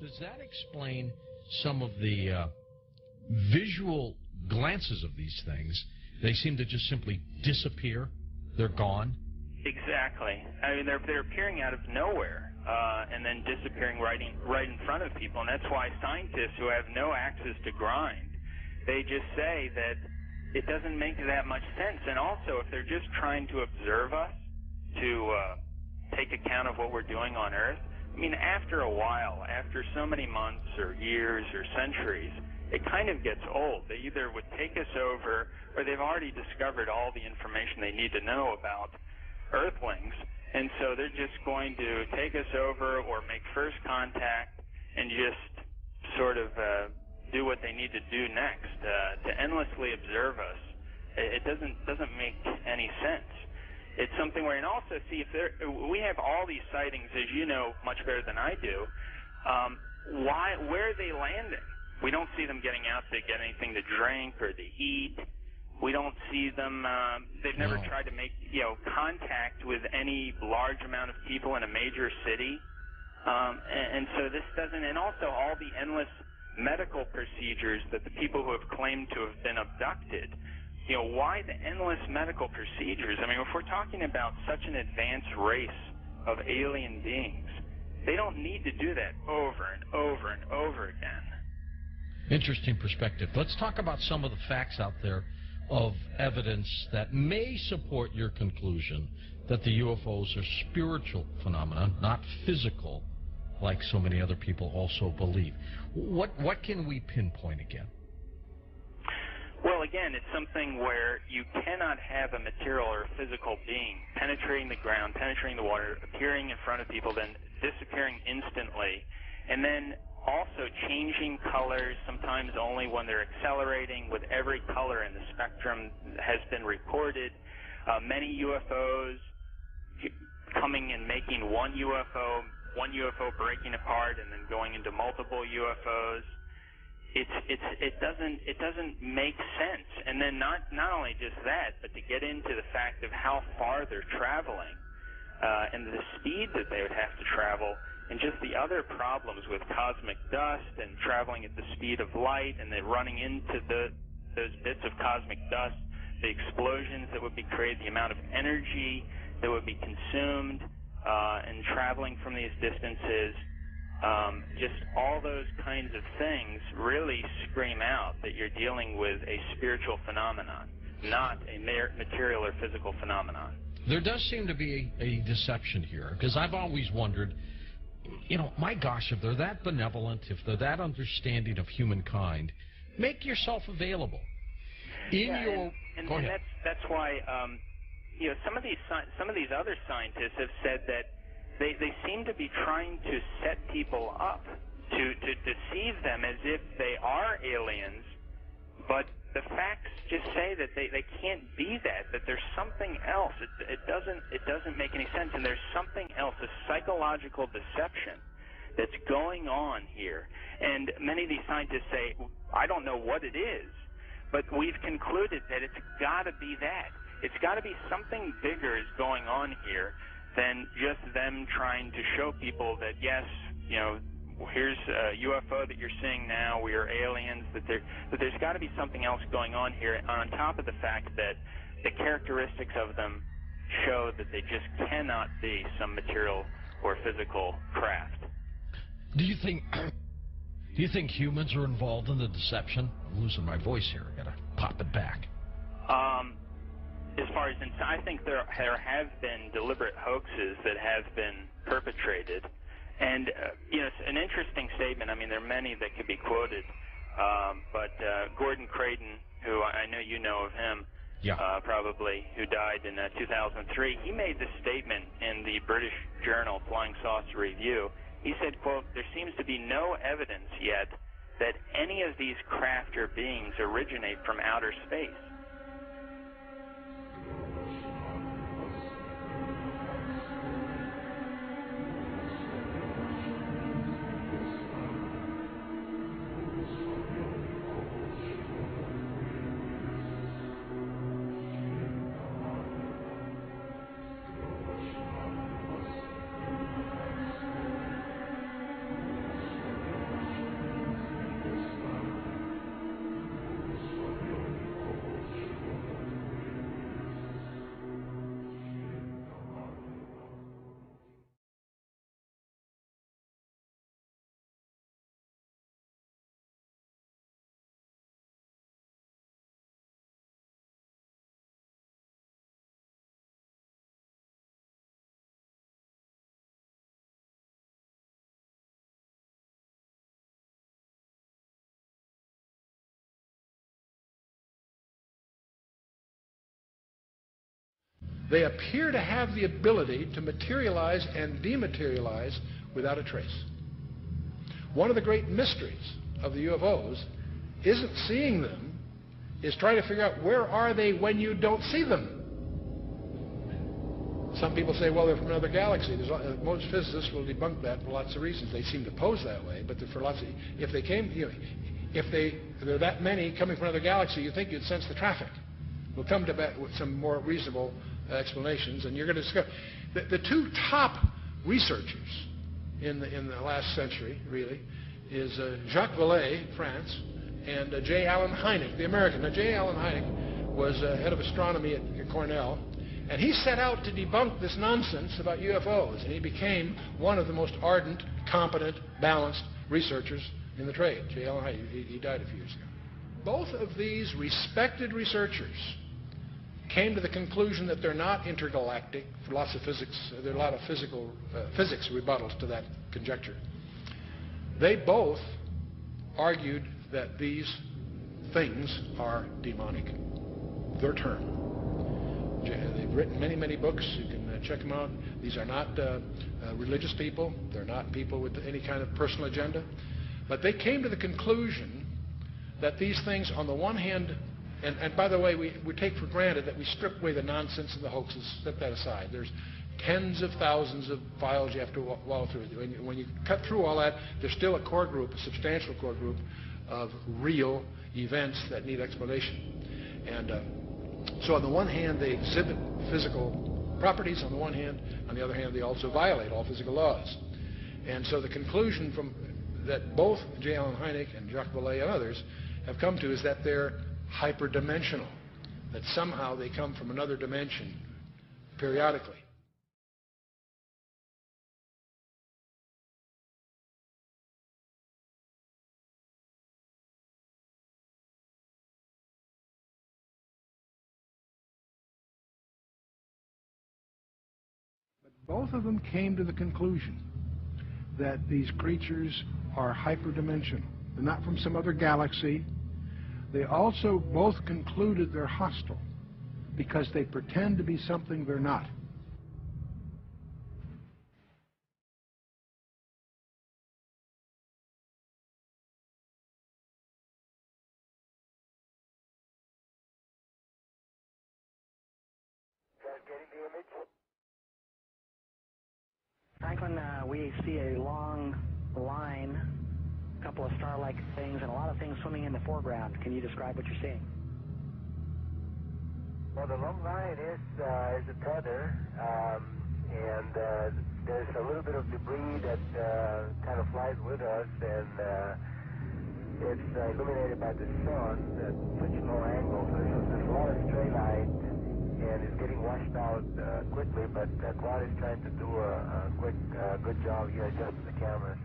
does that explain some of the visual glances of these things? They seem to just simply disappear. They're gone. Exactly. I mean, they're appearing out of nowhere and then disappearing right in front of people, and that's why scientists who have no access to grind, they just say that it doesn't make that much sense. And also, if they're just trying to observe us, to take account of what we're doing on Earth, I mean, after a while, after so many months or years or centuries, it kind of gets old. They either would take us over, or they've already discovered all the information they need to know about Earthlings, and so they're just going to take us over or make first contact and just sort of do what they need to do next. To endlessly observe us, it doesn't make any sense. It's something where, and also see, if we have all these sightings, as you know much better than I do. Where are they landing? We don't see them getting out to get anything to drink or to eat. We don't see them. They've never tried to make contact with any large amount of people in a major city, and so this doesn't. And also all the endless medical procedures that the people who have claimed to have been abducted. Why the endless medical procedures? I mean, if we're talking about such an advanced race of alien beings, they don't need to do that over and over and over again. Interesting perspective. Let's talk about some of the facts out there of evidence that may support your conclusion that the UFOs are spiritual phenomena, not physical, like so many other people also believe. What can we pinpoint again? Well, again, it's something where you cannot have a material or a physical being penetrating the ground, penetrating the water, appearing in front of people, then disappearing instantly, and then also changing colors, sometimes only when they're accelerating, with every color in the spectrum has been recorded. Many UFOs coming and making one UFO breaking apart and then going into multiple UFOs. It doesn't make sense. And then not only just that, but to get into the fact of how far they're traveling and the speed that they would have to travel, and just the other problems with cosmic dust and traveling at the speed of light, and then running into those bits of cosmic dust, the explosions that would be created, the amount of energy that would be consumed and traveling from these distances. Just all those kinds of things really scream out that you're dealing with a spiritual phenomenon, not a material or physical phenomenon. There does seem to be a deception here, because I've always wondered, my gosh, if they're that benevolent, if they're that understanding of humankind, make yourself available. That's why some of these other scientists have said that they seem to be trying to set people up to deceive them as if they are aliens, but the facts just say that they can't be that there's something else. It doesn't make any sense, and there's something else, a psychological deception that's going on here. And many of these scientists say, I don't know what it is, but we've concluded that it's got to be that. It's got to be something bigger is going on here than just them trying to show people that, yes, here's a UFO that you're seeing now, we are aliens, that there's got to be something else going on here, on top of the fact that the characteristics of them show that they just cannot be some material or physical craft. Do you think humans are involved in the deception? I'm losing my voice here. I gotta pop it back. As far as I think there have been deliberate hoaxes that have been perpetrated, and it's an interesting statement. I mean, there are many that could be quoted, but Gordon Creighton, who I know you know of him, probably, who died in 2003, he made this statement in the British journal Flying Saucer Review. He said, quote, "There seems to be no evidence yet that any of these craft or beings originate from outer space." They appear to have the ability to materialize and dematerialize without a trace. One of the great mysteries of the UFOs isn't seeing them, is trying to figure out where are they when you don't see them. Some people say, well, they're from another galaxy. Most physicists will debunk that for lots of reasons. They seem to pose that way, but for lots of, if they came, if there are that many coming from another galaxy, you think you'd sense the traffic. We'll come to that with some more reasonable explanations, and you're going to discover the two top researchers in the last century, really, is Jacques Vallée, France, and J. Allen Hynek, the American. Now, J. Allen Hynek was head of astronomy at Cornell, and he set out to debunk this nonsense about UFOs, and he became one of the most ardent, competent, balanced researchers in the trade. J. Allen Hynek, he died a few years ago. Both of these respected researchers came to the conclusion that they're not intergalactic. For lots of physics, there are a lot of physics rebuttals to that conjecture. They both argued that these things are demonic. Their term. They've written many, many books. You can check them out. These are not religious people. They're not people with any kind of personal agenda. But they came to the conclusion that these things, on the one hand, and by the way, we take for granted that we strip away the nonsense and the hoaxes, set that aside. There's tens of thousands of files you have to wallow through. When you cut through all that, there's still a core group, a substantial core group of real events that need explanation. And so on the one hand, they exhibit physical properties on the one hand. On the other hand, they also violate all physical laws. And so the conclusion that both J. Allen Hynek and Jacques Vallée and others have come to is that they're hyperdimensional, that somehow they come from another dimension periodically. Both of them came to the conclusion that these creatures are hyperdimensional. They're not from some other galaxy. They also both concluded they're hostile because they pretend to be something they're not. Franklin, we see a long line, a couple of star-like things, and a lot of things swimming in the foreground. Can you describe what you're seeing? Well, the long line is a tether, and there's a little bit of debris that kind of flies with us, and it's illuminated by the sun at such a low angle. So there's a lot of stray light, and it's getting washed out quickly, but Claude is trying to do a quick, good job here adjusting the cameras.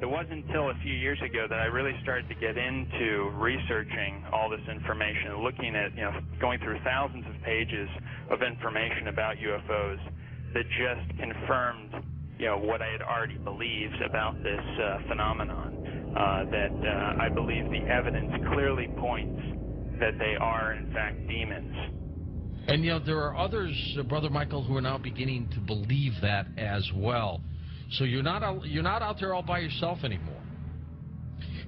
It wasn't until a few years ago that I really started to get into researching all this information, looking at, going through thousands of pages of information about UFOs that just confirmed, what I had already believed about this phenomenon. That I believe the evidence clearly points that they are, in fact, demons. And, there are others, Brother Michael, who are now beginning to believe that as well. So you're not out there all by yourself anymore.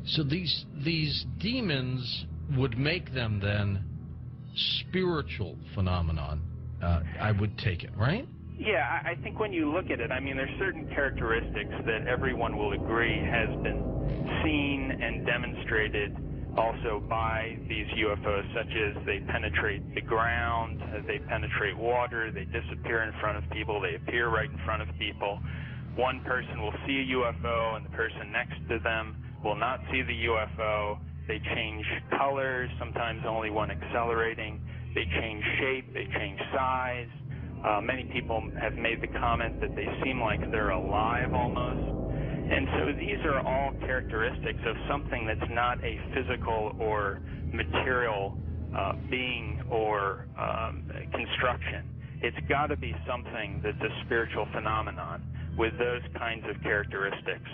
So these demons would make them then spiritual phenomenon, I would take it, right? Yeah, I think when you look at it, there's certain characteristics that everyone will agree has been seen and demonstrated also by these UFOs, such as they penetrate the ground, they penetrate water, they disappear in front of people, they appear right in front of people. One person will see a UFO and the person next to them will not see the UFO. They change colors, sometimes only one accelerating. They change shape, they change size. Many people have made the comment that they seem like they're alive almost. And so these are all characteristics of something that's not a physical or material being or construction. It's got to be something that's a spiritual phenomenon with those kinds of characteristics.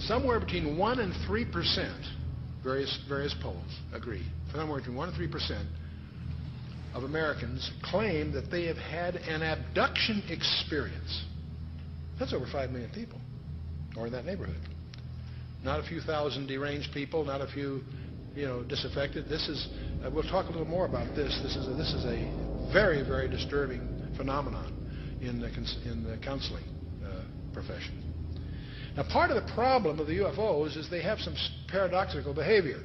somewhere between 1 and 3%, various polls agree, somewhere between 1 and 3% of Americans claim that they have had an abduction experience. That's over 5 million people, or in that neighborhood. Not a few thousand deranged people, not a few, disaffected. This is, we'll talk a little more about this. This is a very, very disturbing phenomenon in the counseling profession. Now, part of the problem of the UFOs is they have some paradoxical behavior.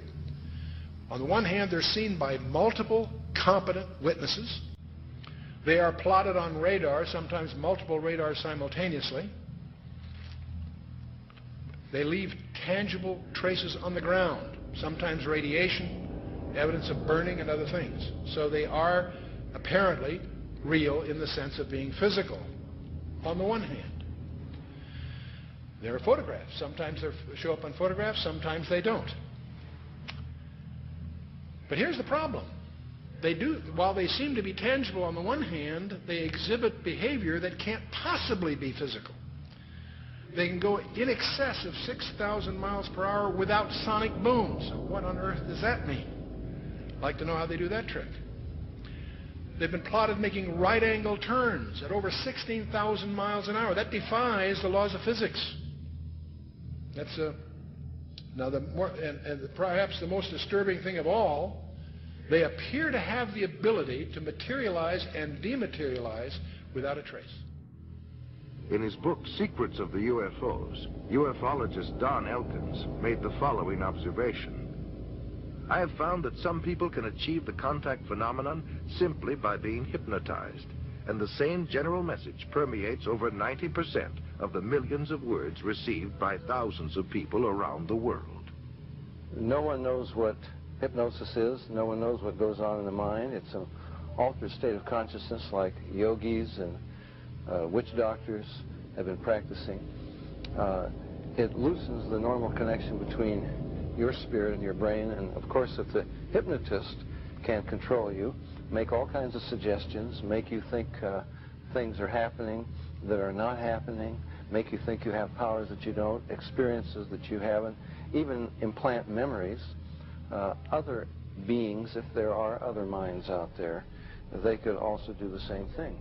On the one hand, they're seen by multiple competent witnesses. They are plotted on radar, sometimes multiple radars simultaneously. They leave tangible traces on the ground, sometimes radiation, evidence of burning and other things. So they are apparently real in the sense of being physical, on the one hand. There are photographs. Sometimes they show up on photographs, sometimes they don't. But here's the problem. While they seem to be tangible on the one hand, they exhibit behavior that can't possibly be physical. They can go in excess of 6,000 miles per hour without sonic booms. So what on earth does that mean? I'd like to know how they do that trick. They've been plotted making right-angle turns at over 16,000 miles an hour. That defies the laws of physics. That's now perhaps the most disturbing thing of all. They appear to have the ability to materialize and dematerialize without a trace. In his book, Secrets of the UFOs, ufologist Don Elkins made the following observation. I have found that some people can achieve the contact phenomenon simply by being hypnotized, and the same general message permeates over 90% of the millions of words received by thousands of people around the world. No one knows what hypnosis is. No one knows what goes on in the mind. It's an altered state of consciousness like yogis and witch doctors have been practicing. It loosens the normal connection between your spirit and your brain, and of course if the hypnotist can control you, make all kinds of suggestions, make you think things are happening that are not happening, make you think you have powers that you don't, experiences that you haven't, even implant memories. Other beings, if there are other minds out there, they could also do the same thing.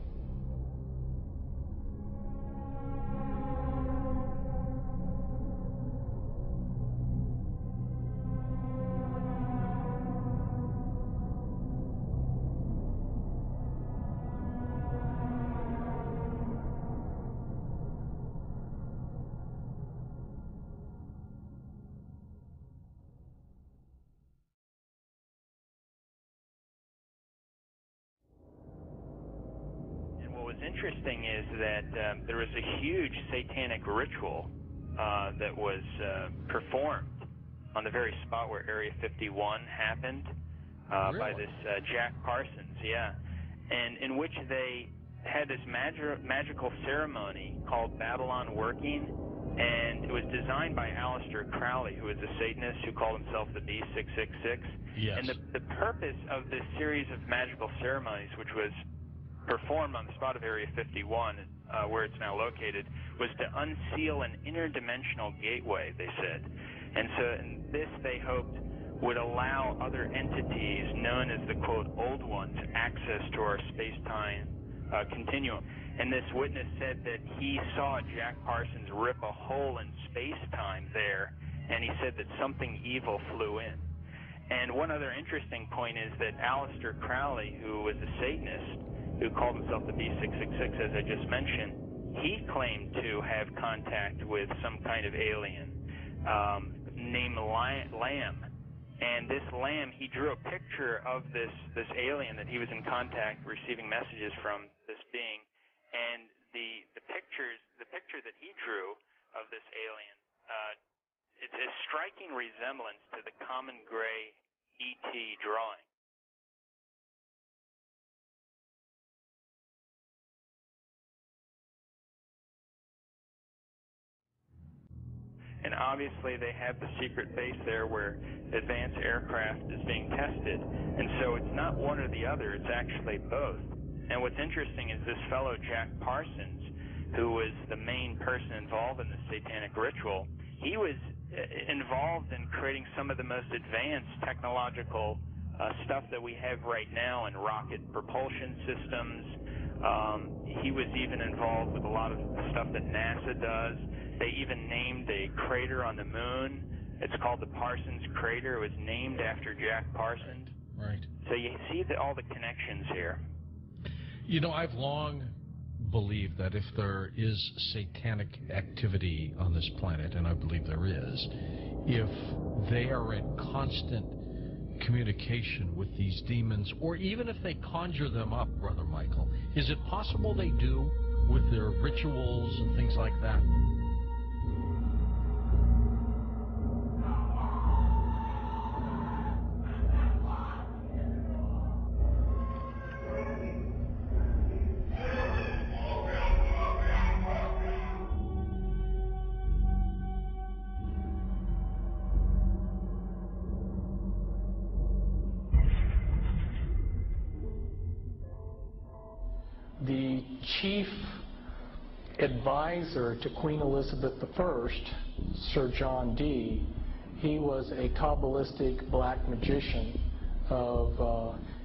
Interesting is that there was a huge satanic ritual that was performed on the very spot where Area 51 happened by this Jack Parsons, and in which they had this magical ceremony called Babylon Working, and it was designed by Aleister Crowley, who was a Satanist who called himself the B666. Yes. And the purpose of this series of magical ceremonies, which was performed on the spot of Area 51, where it's now located, was to unseal an interdimensional gateway, they said. And so this, they hoped, would allow other entities known as the, quote, old ones, access to our space-time continuum. And this witness said that he saw Jack Parsons rip a hole in space-time there, and he said that something evil flew in. And one other interesting point is that Aleister Crowley, who was a Satanist, who called himself the B666, as I just mentioned, he claimed to have contact with some kind of alien named Lamb. And this Lamb, he drew a picture of this alien that he was in contact, receiving messages from this being. And the picture that he drew of this alien, it's a striking resemblance to the common gray ET drawing. And obviously they have the secret base there where advanced aircraft is being tested. And so it's not one or the other, it's actually both. And what's interesting is this fellow Jack Parsons, who was the main person involved in the satanic ritual, he was involved in creating some of the most advanced technological stuff that we have right now in rocket propulsion systems. He was even involved with a lot of stuff that NASA does. They even named a crater on the moon. It's called the Parsons Crater. It was named after Jack Parsons. Right. So you see all the connections here. You know, I've long believed that if there is satanic activity on this planet, and I believe there is, if they are in constant communication with these demons, or even if they conjure them up, Brother Michael, is it possible they do with their rituals and things like that? The chief advisor to Queen Elizabeth I, Sir John Dee, he was a Kabbalistic black magician.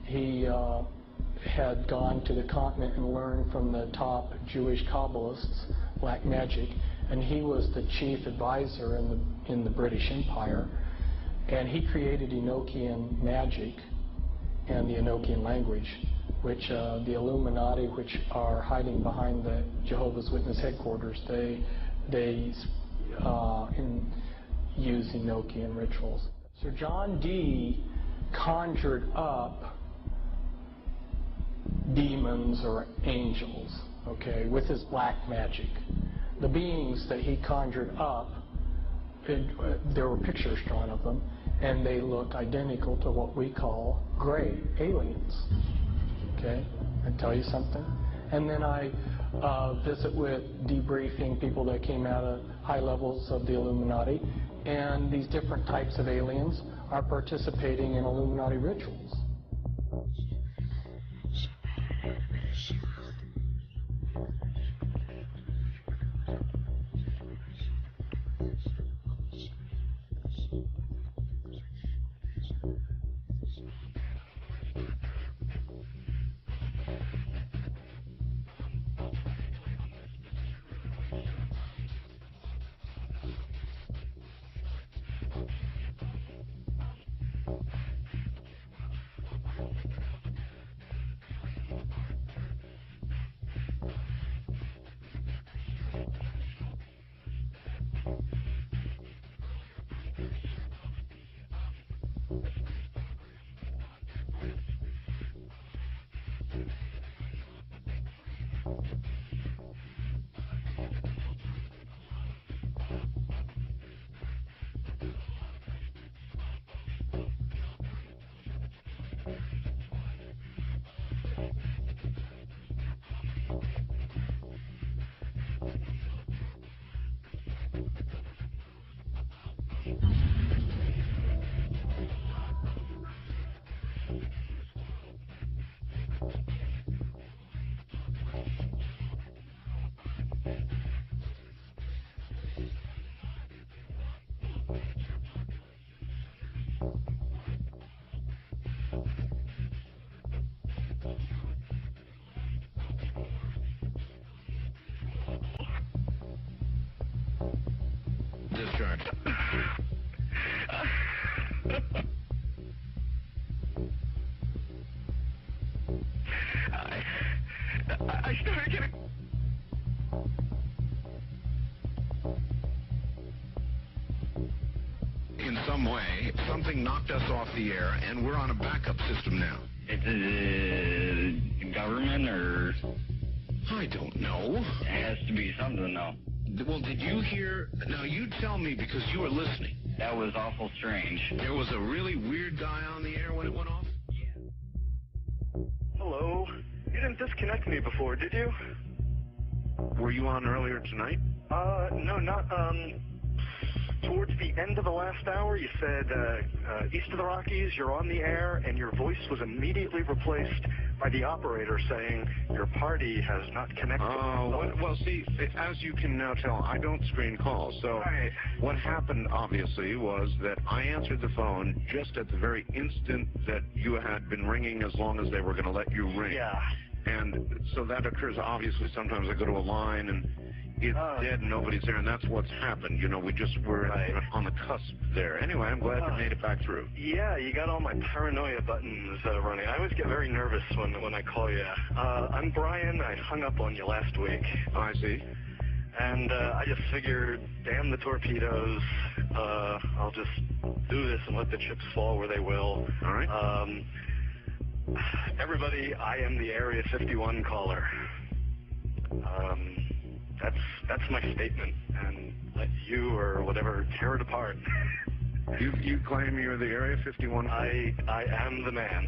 He had gone to the continent and learned from the top Jewish Kabbalists black magic, and he was the chief advisor in the British Empire. And he created Enochian magic and the Enochian language, which the Illuminati, which are hiding behind the Jehovah's Witness headquarters, they use Enochian rituals. Sir John Dee conjured up demons or angels, okay, with his black magic. The beings that he conjured up, there were pictures drawn of them, and they look identical to what we call gray aliens. Okay, I tell you something. And then I visit with debriefing people that came out of high levels of the Illuminati, and these different types of aliens are participating in Illuminati rituals. Discharge. I started getting... In some way, something knocked us off the air, and we're on a backup system now. It's government, or... I don't know. It has to be something, though. Well, did you hear... Now, you tell me, because you were listening. That was awful strange. There was a really weird guy on the air when it went off? Yeah. Hello? You didn't disconnect me before, did you? Were you on earlier tonight? No, not, towards the end of the last hour, you said, east of the Rockies, you're on the air, and your voice was immediately replaced by the operator saying your party has not connected. Oh, well, see, as you can now tell, I don't screen calls. So what happened, obviously, was that I answered the phone just at the very instant that you had been ringing, as long as they were going to let you ring. Yeah. And so that occurs, obviously. Sometimes I go to a line and it's dead and nobody's there, and that's what's happened. You know, we just were on the cusp there. Anyway, I'm glad you made it back through. Yeah, you got all my paranoia buttons running. I always get very nervous when I call you. I'm Brian. I hung up on you last week. I see. And I just figured, damn the torpedoes. I'll just do this and let the chips fall where they will. All right. Everybody, I am the Area 51 caller. That's my statement, and let you or whatever tear it apart. You claim you're the Area 51 caller? I am the man.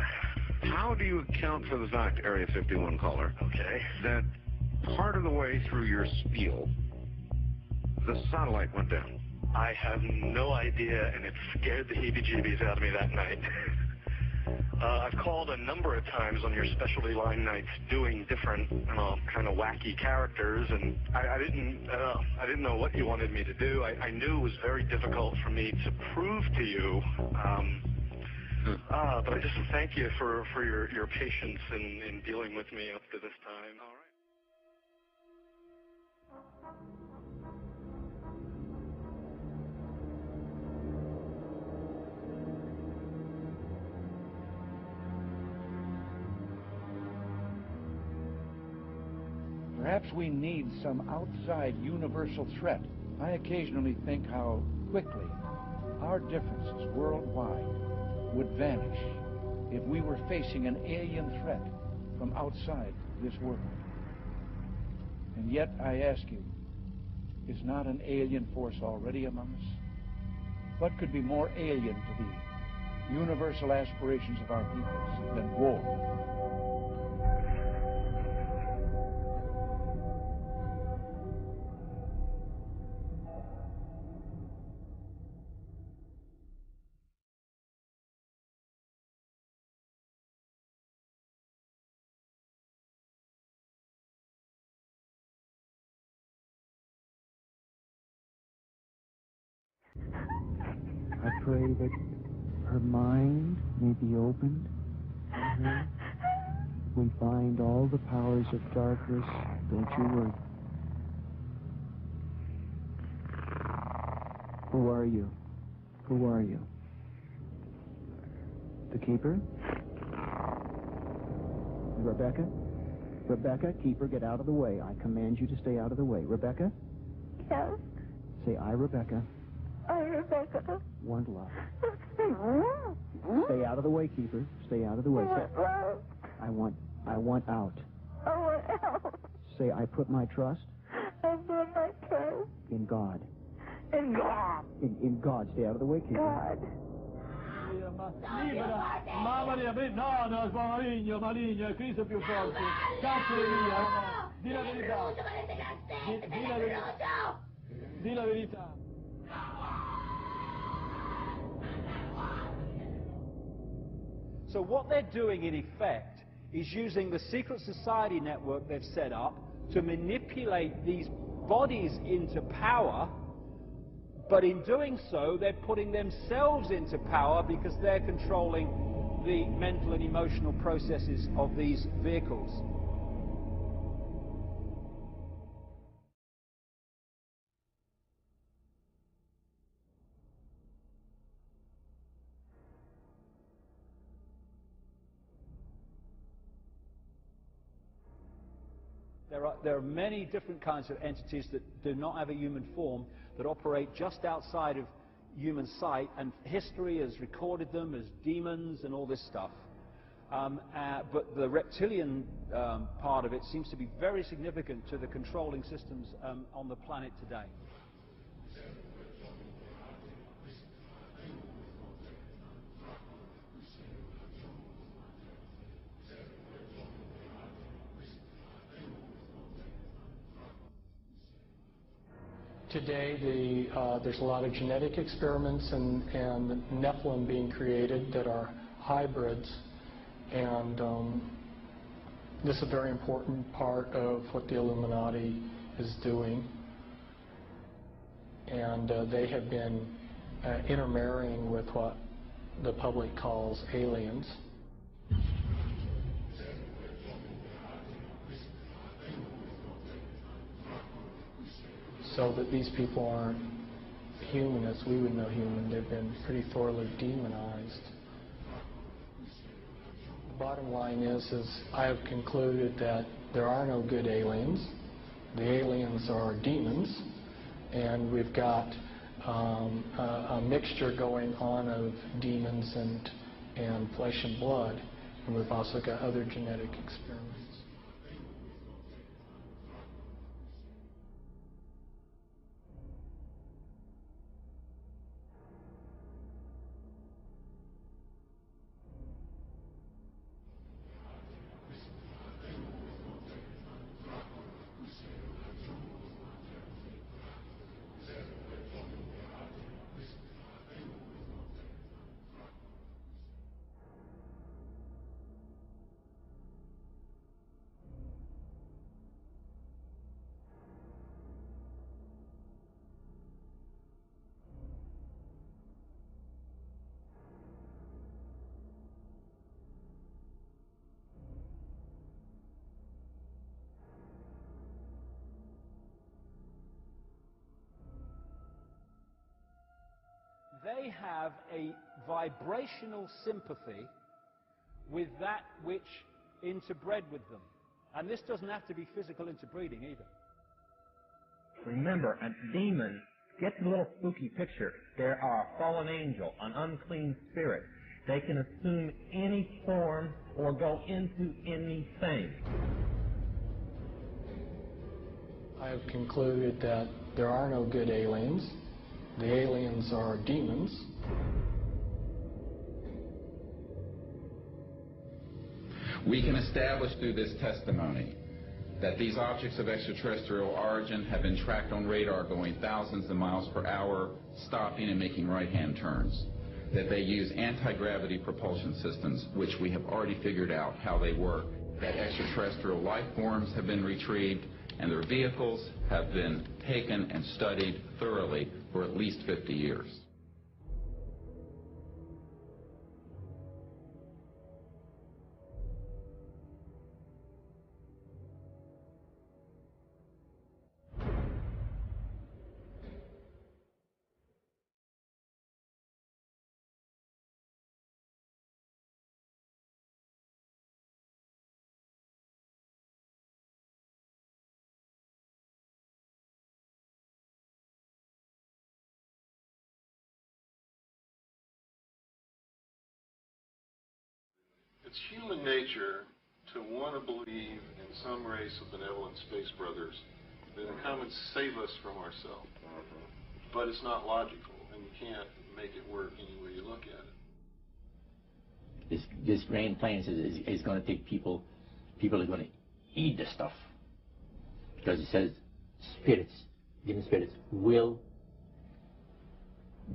How do you account for the fact, Area 51 caller, that part of the way through your spiel, the satellite went down? I have no idea, and it scared the heebie-jeebies out of me that night. I've called a number of times on your specialty line nights doing different kind of wacky characters, and I didn't know what you wanted me to do. I knew it was very difficult for me to prove to you, but I just thank you for your patience in dealing with me up to this time. All right. Perhaps we need some outside universal threat. I occasionally think how quickly our differences worldwide would vanish if we were facing an alien threat from outside this world. And yet, I ask you, is not an alien force already among us? What could be more alien to the universal aspirations of our peoples than war? I pray that her mind may be opened in her. We bind all the powers of darkness. Don't you worry. Who are you? Who are you? The Keeper? Rebecca? Rebecca, Keeper, get out of the way. I command you to stay out of the way. Rebecca? Yes? Say, I, Rebecca, I, Rebecca. want love. Stay out of the way, Keeper. Stay out of the way. I want love. I want out. I want out. Say, I put my trust I put my trust in God. in God. In God. Stay out of the way, Keeper. God. Libera, mamma mia, no, no, maligno, maligno, è Cristo più forte. Cacciali via, di la verità. Di la verità. So what they're doing, in effect, is using the secret society network they've set up to manipulate these bodies into power, but in doing so, they're putting themselves into power because they're controlling the mental and emotional processes of these vehicles. There are many different kinds of entities that do not have a human form, that operate just outside of human sight, and history has recorded them as demons and all this stuff. But the reptilian part of it seems to be very significant to the controlling systems on the planet today. Today, there's a lot of genetic experiments and Nephilim being created that are hybrids, and This is a very important part of what the Illuminati is doing, and they have been intermarrying with what the public calls aliens. So that these people aren't human as we would know human. They've been pretty thoroughly demonized. The bottom line is I have concluded that there are no good aliens. The aliens are demons, and we've got a mixture going on of demons and flesh and blood, and we've also got other genetic experiments. They have a vibrational sympathy with that which interbred with them. And this doesn't have to be physical interbreeding either. Remember, a demon, get the little spooky picture. There are a fallen angel, an unclean spirit. They can assume any form or go into anything. I have concluded that there are no good aliens. The aliens are demons. We can establish through this testimony that these objects of extraterrestrial origin have been tracked on radar going thousands of miles per hour, stopping and making right-hand turns. That they use anti-gravity propulsion systems, which we have already figured out how they work. That extraterrestrial life forms have been retrieved, and their vehicles have been taken and studied thoroughly for at least 50 years. It's human nature to want to believe in some race of benevolent space brothers that will come and save us from ourselves. But it's not logical, and you can't make it work any way you look at it. This grand plan is going to take people are going to eat the stuff. Because it says spirits, demon spirits, will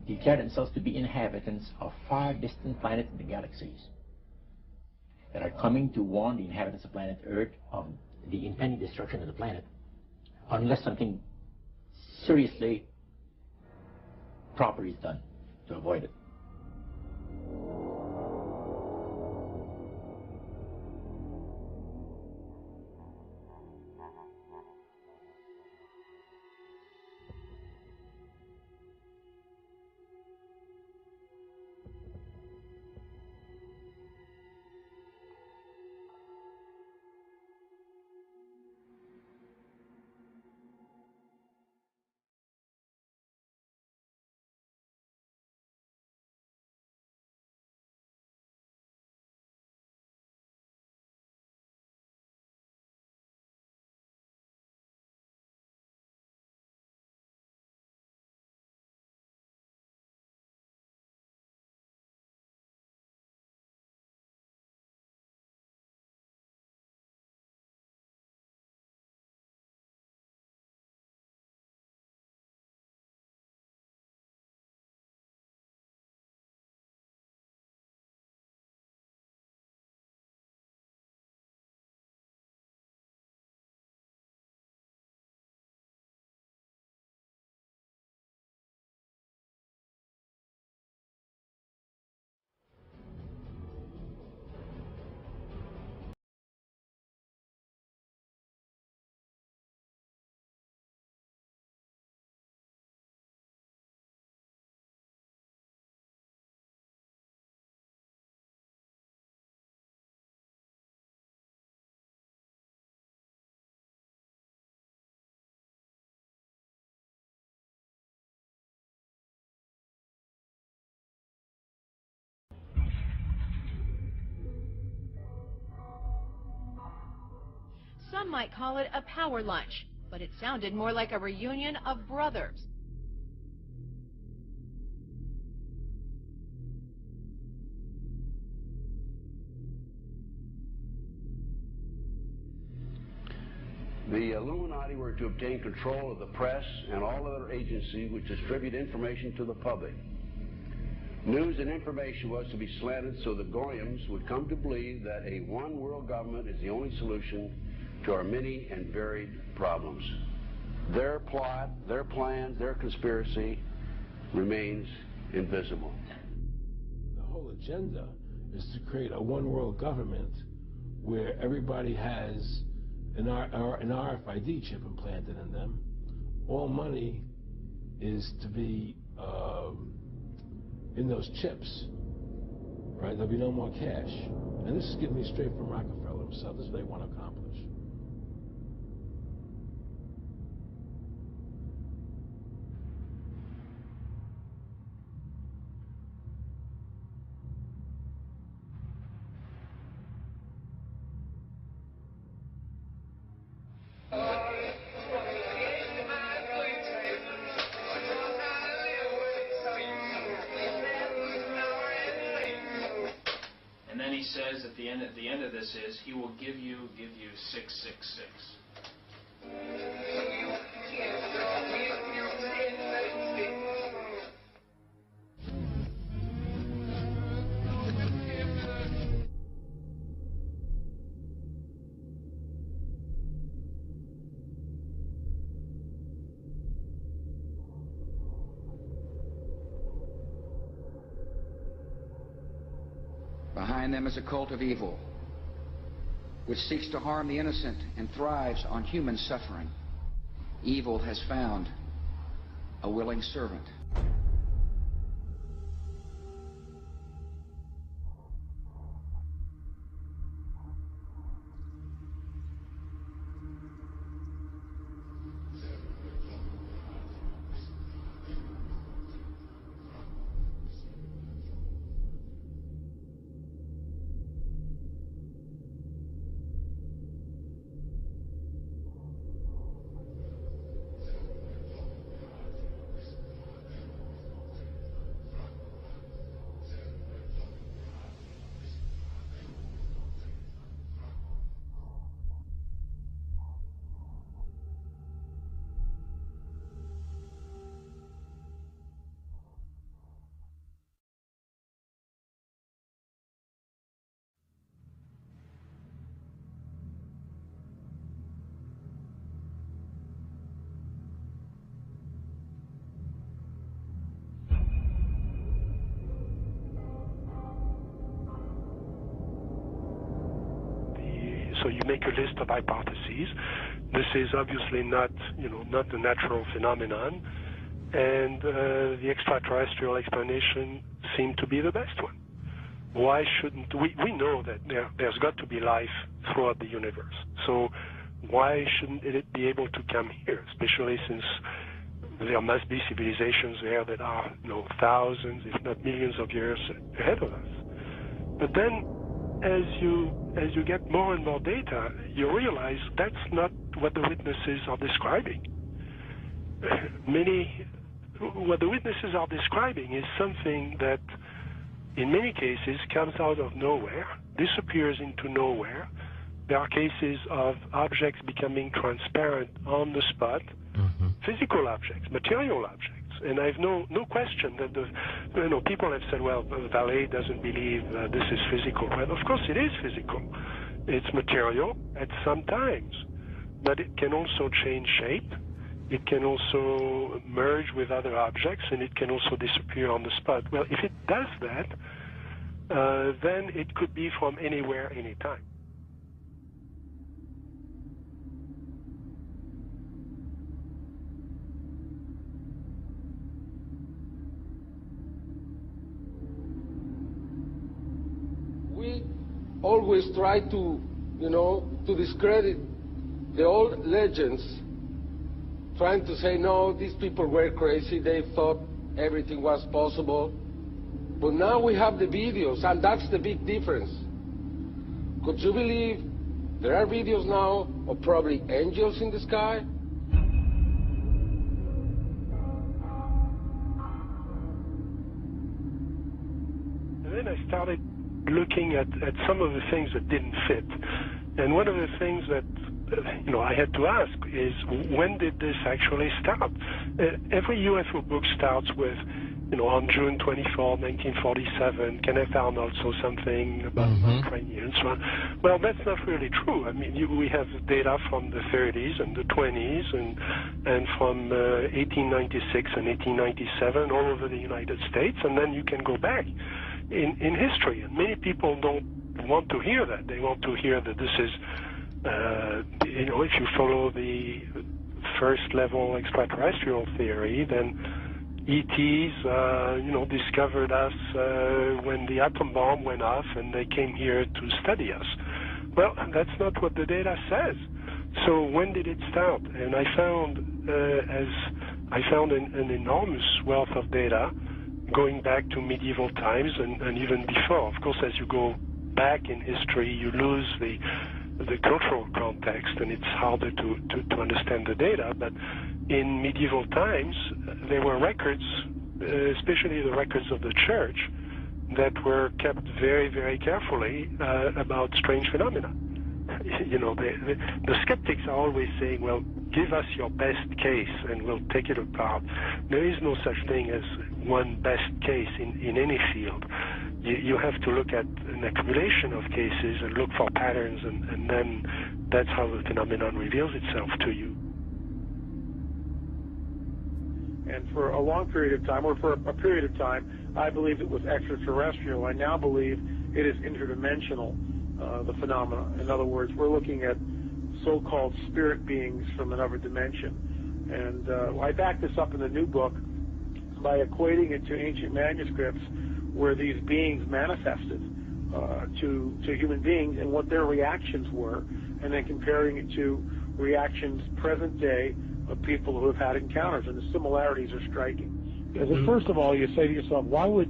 declare themselves to be inhabitants of far distant planets in the galaxies that are coming to warn the inhabitants of planet Earth of the impending destruction of the planet unless something seriously proper is done to avoid it. Some might call it a power lunch, but it sounded more like a reunion of brothers. The Illuminati were to obtain control of the press and all other agencies which distribute information to the public. News and information was to be slanted so the Goyams would come to believe that a one world government is the only solution to our many and varied problems. Their plot, their plans, their conspiracy remains invisible. The whole agenda is to create a one world government where everybody has an RFID chip implanted in them. All money is to be in those chips, right? There'll be no more cash. And this is getting me straight from Rockefeller himself. This is what they want to accomplish. And then he says at the end of this is he will give you 666. Behind them is a cult of evil, which seeks to harm the innocent and thrives on human suffering. Evil has found a willing servant. So you make a list of hypotheses. This is obviously not a natural phenomenon, and the extraterrestrial explanation seemed to be the best one. Why shouldn't we know that there's got to be life throughout the universe? So why shouldn't it be able to come here, especially since there must be civilizations there that are thousands, if not millions of years ahead of us? But then as you get more and more data, you realize that's not what the witnesses are describing. What the witnesses are describing is something that, in many cases, comes out of nowhere, disappears into nowhere. There are cases of objects becoming transparent on the spot, physical objects, material objects. And I've no question that people have said, well, the valet doesn't believe this is physical. Well, of course it is physical. It's material at some times, but it can also change shape. It can also merge with other objects, and it can also disappear on the spot. Well, if it does that, then it could be from anywhere, anytime. We always try to, to discredit the old legends, trying to say, no, these people were crazy, they thought everything was possible. But now we have the videos, and that's the big difference. Could you believe There are videos now of probably angels in the sky. And then I started looking at some of the things that didn't fit. And one of the things that I had to ask is, when did this actually start? Every UFO book starts with, on June 24, 1947, Kenneth Arnold saw something about Ukrainians. Well, that's not really true. I mean, we have data from the 30s and the 20s and from 1896 and 1897 all over the United States, and then you can go back in history. And many people don't want to hear that. They want to hear that this is, if you follow the first level extraterrestrial theory, then ETs, discovered us when the atom bomb went off and they came here to study us. Well, that's not what the data says. So when did it start? And I found an enormous wealth of data going back to medieval times and even before. Of course, as you go back in history, you lose the cultural context, and it's harder to understand the data. But in medieval times, there were records, especially the records of the church, that were kept very, very carefully about strange phenomena. The skeptics are always saying, well, give us your best case and we'll take it apart. There is no such thing as one best case in any field. You have to look at an accumulation of cases and look for patterns, and then that's how the phenomenon reveals itself to you. And for a long period of time, or for a period of time, I believed it was extraterrestrial. I now believe it is interdimensional, the phenomena. In other words, we're looking at so-called spirit beings from another dimension. And I back this up in the new book by equating it to ancient manuscripts where these beings manifested to human beings and what their reactions were, and then comparing it to reactions present day of people who have had encounters, and the similarities are striking. Because first of all, you say to yourself, why would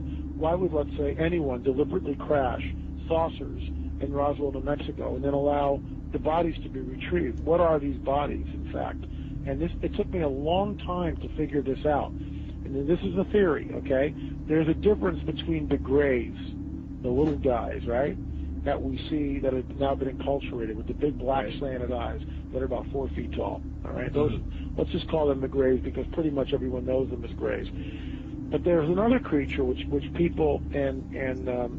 let's say anyone deliberately crash saucers in Roswell, New Mexico, and then allow the bodies to be retrieved? What are these bodies, in fact? And it took me a long time to figure this out. And this is a theory, okay? There's a difference between the grays, the little guys, right, that we see that have now been enculturated with the big black slanted eyes that are about 4 feet tall, all right? Those, let's just call them the grays because pretty much everyone knows them as grays. But there's another creature which people and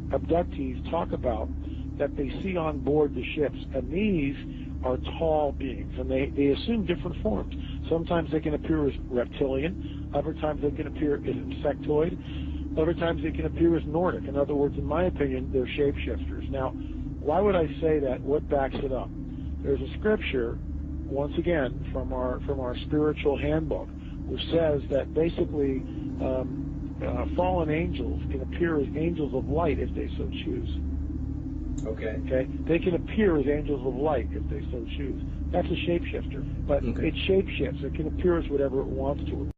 abductees talk about that they see on board the ships, and these are tall beings, and they assume different forms. Sometimes they can appear as reptilian, other times they can appear as insectoid, other times they can appear as Nordic. In other words, in my opinion, they're shapeshifters. Now, why would I say that? What backs it up? There's a scripture, once again, from our spiritual handbook, which says that basically fallen angels can appear as angels of light if they so choose. Okay? They can appear as angels of light if they so choose. That's a shapeshifter. But it shapeshifts. It can appear as whatever it wants to.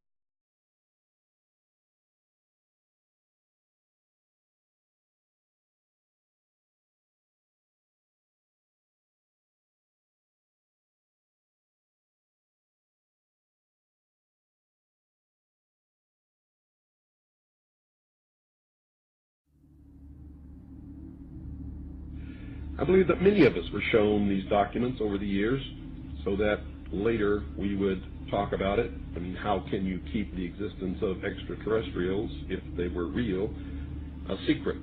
I believe that many of us were shown these documents over the years so that later we would talk about it. I mean, how can you keep the existence of extraterrestrials, if they were real, a secret?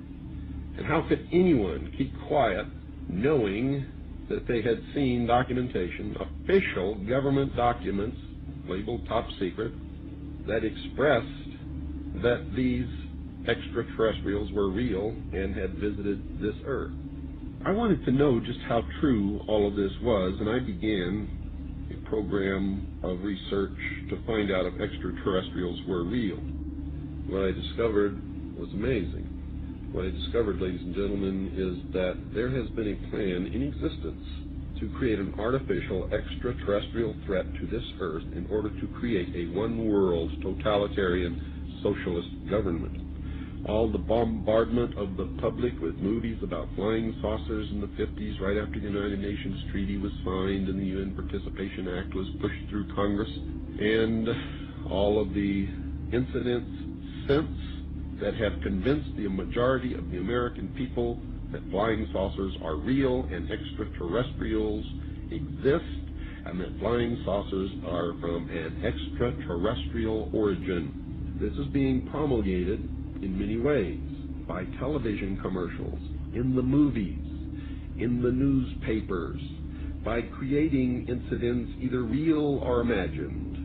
And how could anyone keep quiet knowing that they had seen documentation, official government documents labeled top secret, that expressed that these extraterrestrials were real and had visited this earth? I wanted to know just how true all of this was, and I began a program of research to find out if extraterrestrials were real. What I discovered was amazing. What I discovered, ladies and gentlemen, is that there has been a plan in existence to create an artificial extraterrestrial threat to this earth in order to create a one-world totalitarian socialist government. all the bombardment of the public with movies about flying saucers in the 50s, right after the United Nations Treaty was signed and the UN Participation Act was pushed through Congress, and all of the incidents since that have convinced the majority of the American people that flying saucers are real and extraterrestrials exist, and that flying saucers are from an extraterrestrial origin. This is being promulgated in many ways, by television commercials, in the movies, in the newspapers, by creating incidents either real or imagined.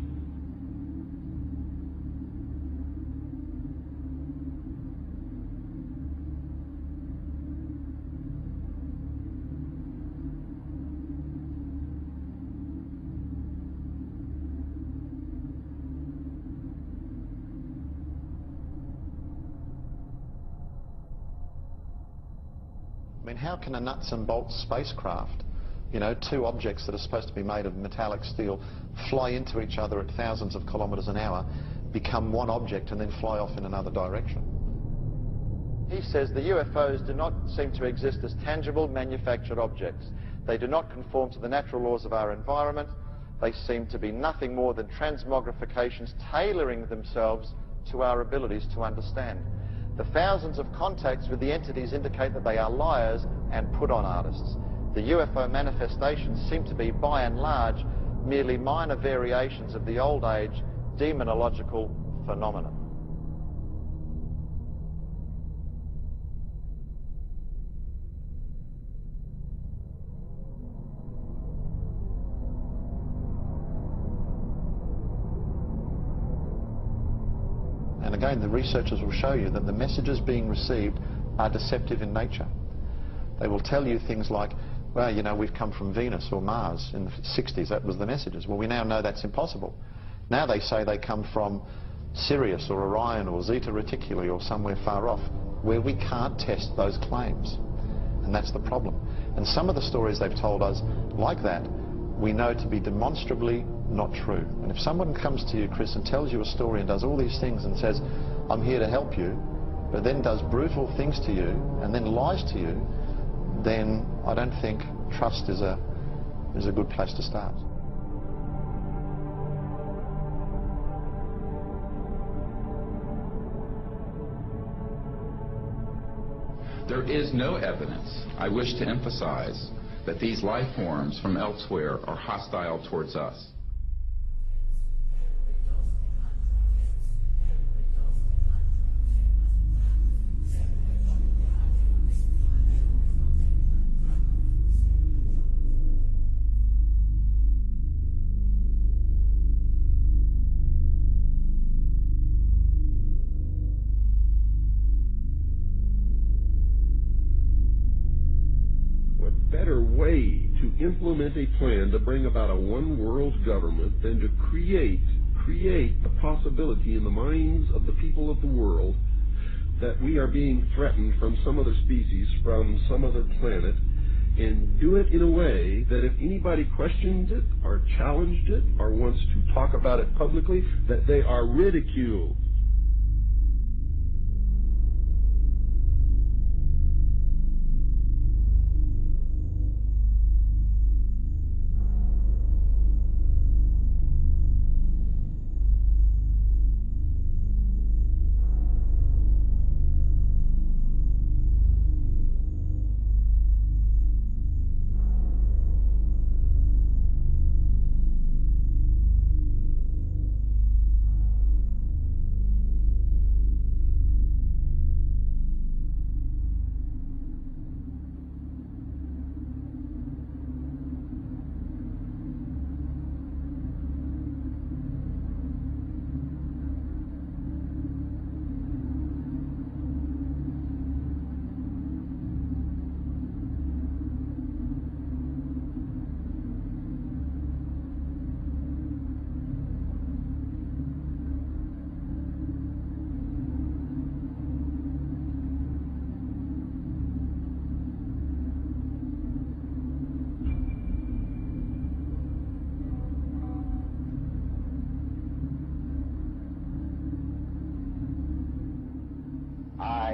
I mean, how can a nuts and bolts spacecraft, you know, two objects that are supposed to be made of metallic steel, fly into each other at thousands of kilometers an hour, become one object and then fly off in another direction? He says the UFOs do not seem to exist as tangible manufactured objects. They do not conform to the natural laws of our environment. They seem to be nothing more than transmogrifications tailoring themselves to our abilities to understand. The thousands of contacts with the entities indicate that they are liars and put-on artists. The UFO manifestations seem to be, by and large, merely minor variations of the old-age demonological phenomenon. And again, the researchers will show you that the messages being received are deceptive in nature. They will tell you things like, well, you know, we've come from Venus or Mars in the 60s. That was the messages. Well, we now know that's impossible. Now they say they come from Sirius or Orion or Zeta Reticuli or somewhere far off, where we can't test those claims. And that's the problem. And some of the stories they've told us, like that, we know to be demonstrably not true. And if someone comes to you, Chris, and tells you a story and does all these things and says, I'm here to help you, but then does brutal things to you and then lies to you, then I don't think trust is a good place to start. There is no evidence, I wish to emphasize, that these life forms from elsewhere are hostile towards us. Way to implement a plan to bring about a one-world government than to create the possibility in the minds of the people of the world that we are being threatened from some other species, from some other planet, and do it in a way that if anybody questions it or challenged it or wants to talk about it publicly, that they are ridiculed.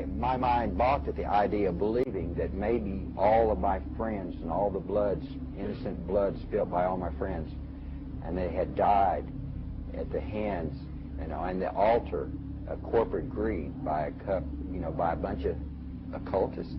my mind balked at the idea of believing that maybe all of my friends and all the bloods, innocent blood spilled by all my friends, and they had died at the hands, and the altar of corporate greed by by a bunch of occultists.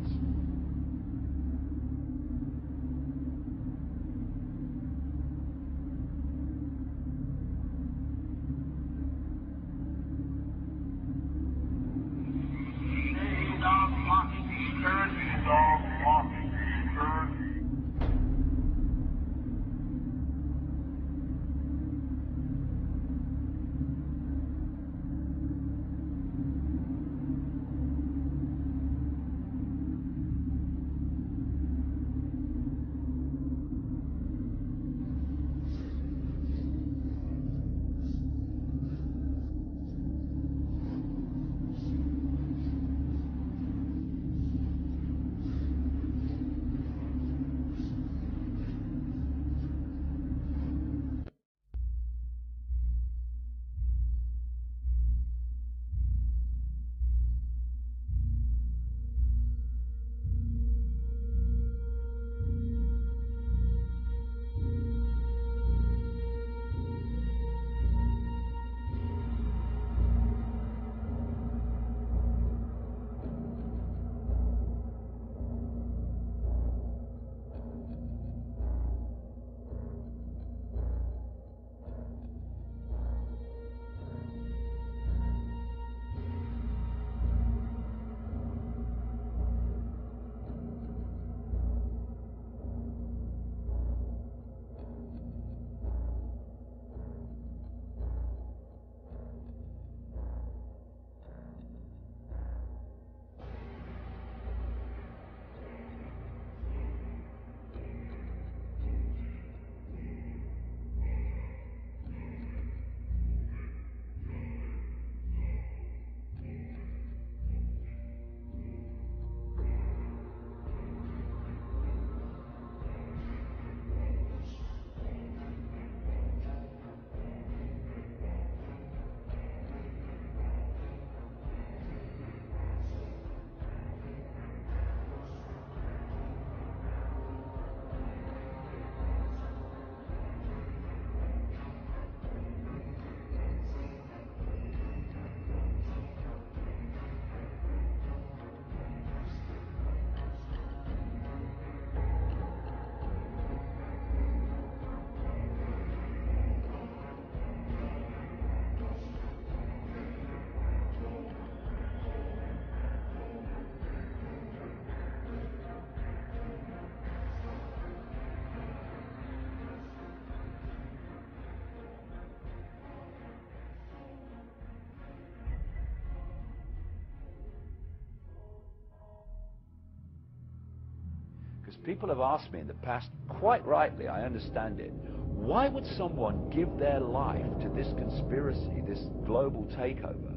Because people have asked me in the past, quite rightly, I understand it, why would someone give their life to this conspiracy, this global takeover,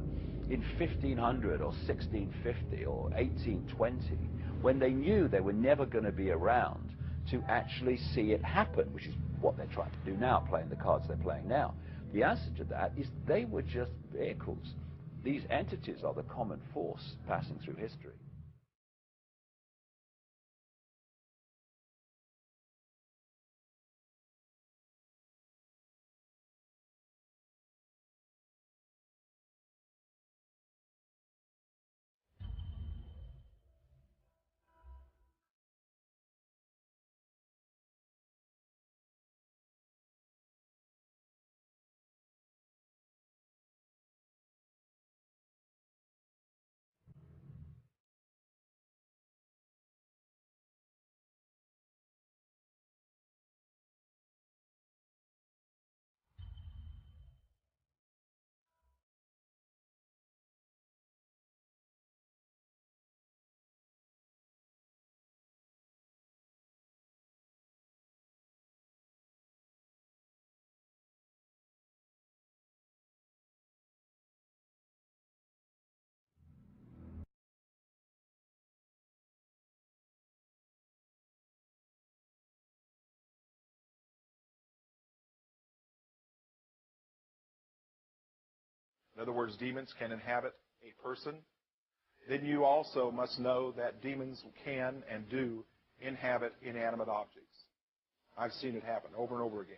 in 1500 or 1650 or 1820, when they knew they were never going to be around to actually see it happen, which is what they're trying to do now, playing the cards they're playing now? The answer to that is they were just vehicles. These entities are the common force passing through history. In other words, demons can inhabit a person. then you also must know that demons can and do inhabit inanimate objects. I've seen it happen over and over again.3:22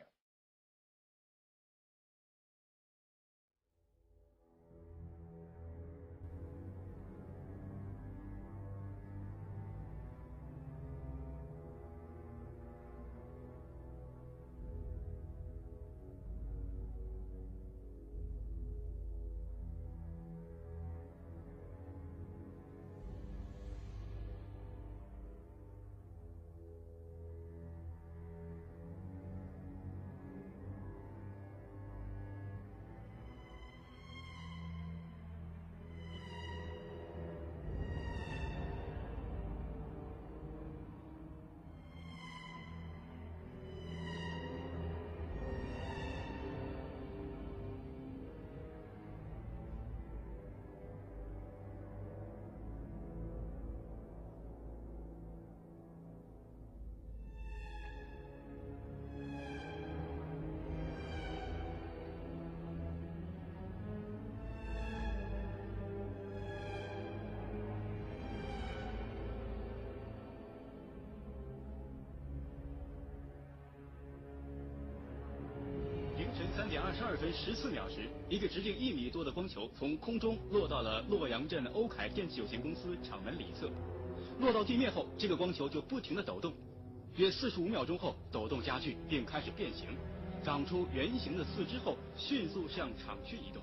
分14秒时，一个直径1米多的光球从空中落到了洛阳镇欧凯电器有限公司厂门里侧。落到地面后，这个光球就不停地抖动，约45秒钟后，抖动加剧并开始变形，长出圆形的四肢后，迅速向厂区移动。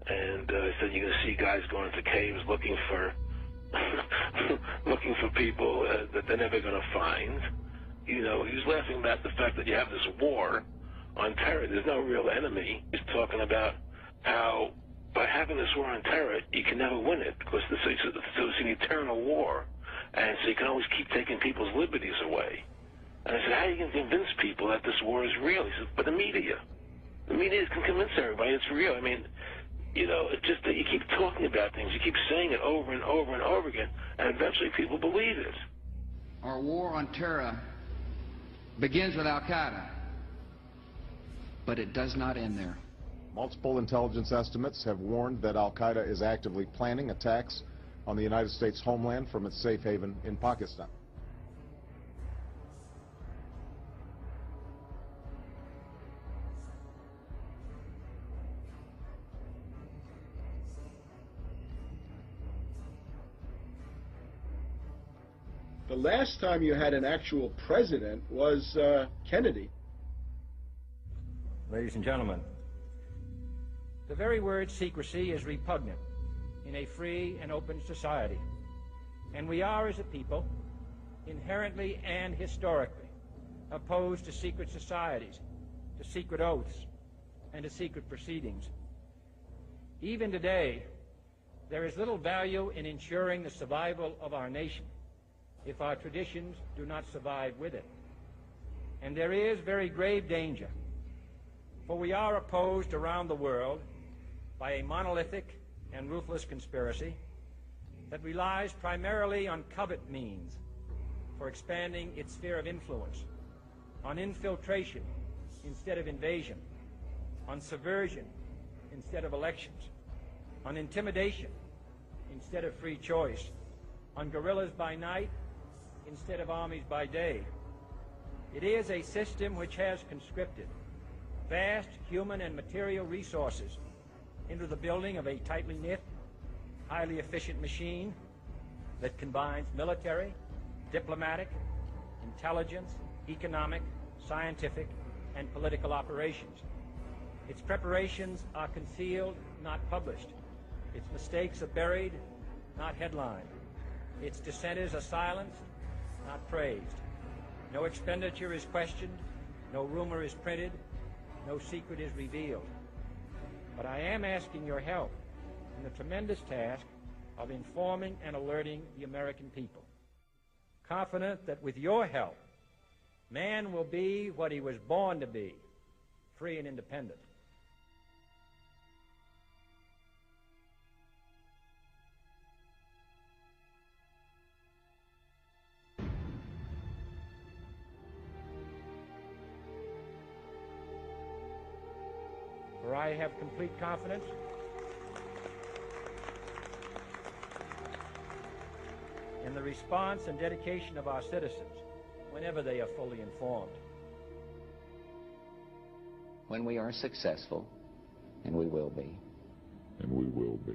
And said you're going to see guys going into caves looking for looking for people that they're never going to find. You know, he was laughing about the fact that you have this war on terror. There's no real enemy. He's talking about how by having this war on terror, you can never win it because it's an eternal war. And so you can always keep taking people's liberties away. And I said, how are you going to convince people that this war is real? He said, but the media. The media can convince everybody it's real. I mean, you know, it's just that you keep talking about things, you keep saying it over and over and over again, and eventually people believe it. Our war on terror begins with Al-Qaeda, but it does not end there. Multiple intelligence estimates have warned that Al-Qaeda is actively planning attacks on the United States homeland from its safe haven in Pakistan. The last time you had an actual president was Kennedy. Ladies and gentlemen, the very word secrecy is repugnant in a free and open society. And we are, as a people, inherently and historically opposed to secret societies, to secret oaths, and to secret proceedings. Even today, there is little value in ensuring the survival of our nation if our traditions do not survive with it. And there is very grave danger, for we are opposed around the world by a monolithic and ruthless conspiracy that relies primarily on covert means for expanding its sphere of influence, on infiltration instead of invasion, on subversion instead of elections, on intimidation instead of free choice, on guerrillas by night instead of armies by day. It is a system which has conscripted vast human and material resources into the building of a tightly knit, highly efficient machine that combines military, diplomatic, intelligence, economic, scientific, and political operations. Its preparations are concealed, not published. Its mistakes are buried, not headlined. Its dissenters are silenced, not praised. No expenditure is questioned, no rumor is printed, no secret is revealed. But I am asking your help in the tremendous task of informing and alerting the American people. Confident that with your help, man will be what he was born to be, free and independent. For I have complete confidence in the response and dedication of our citizens whenever they are fully informed. When we are successful, and we will be. And we will be.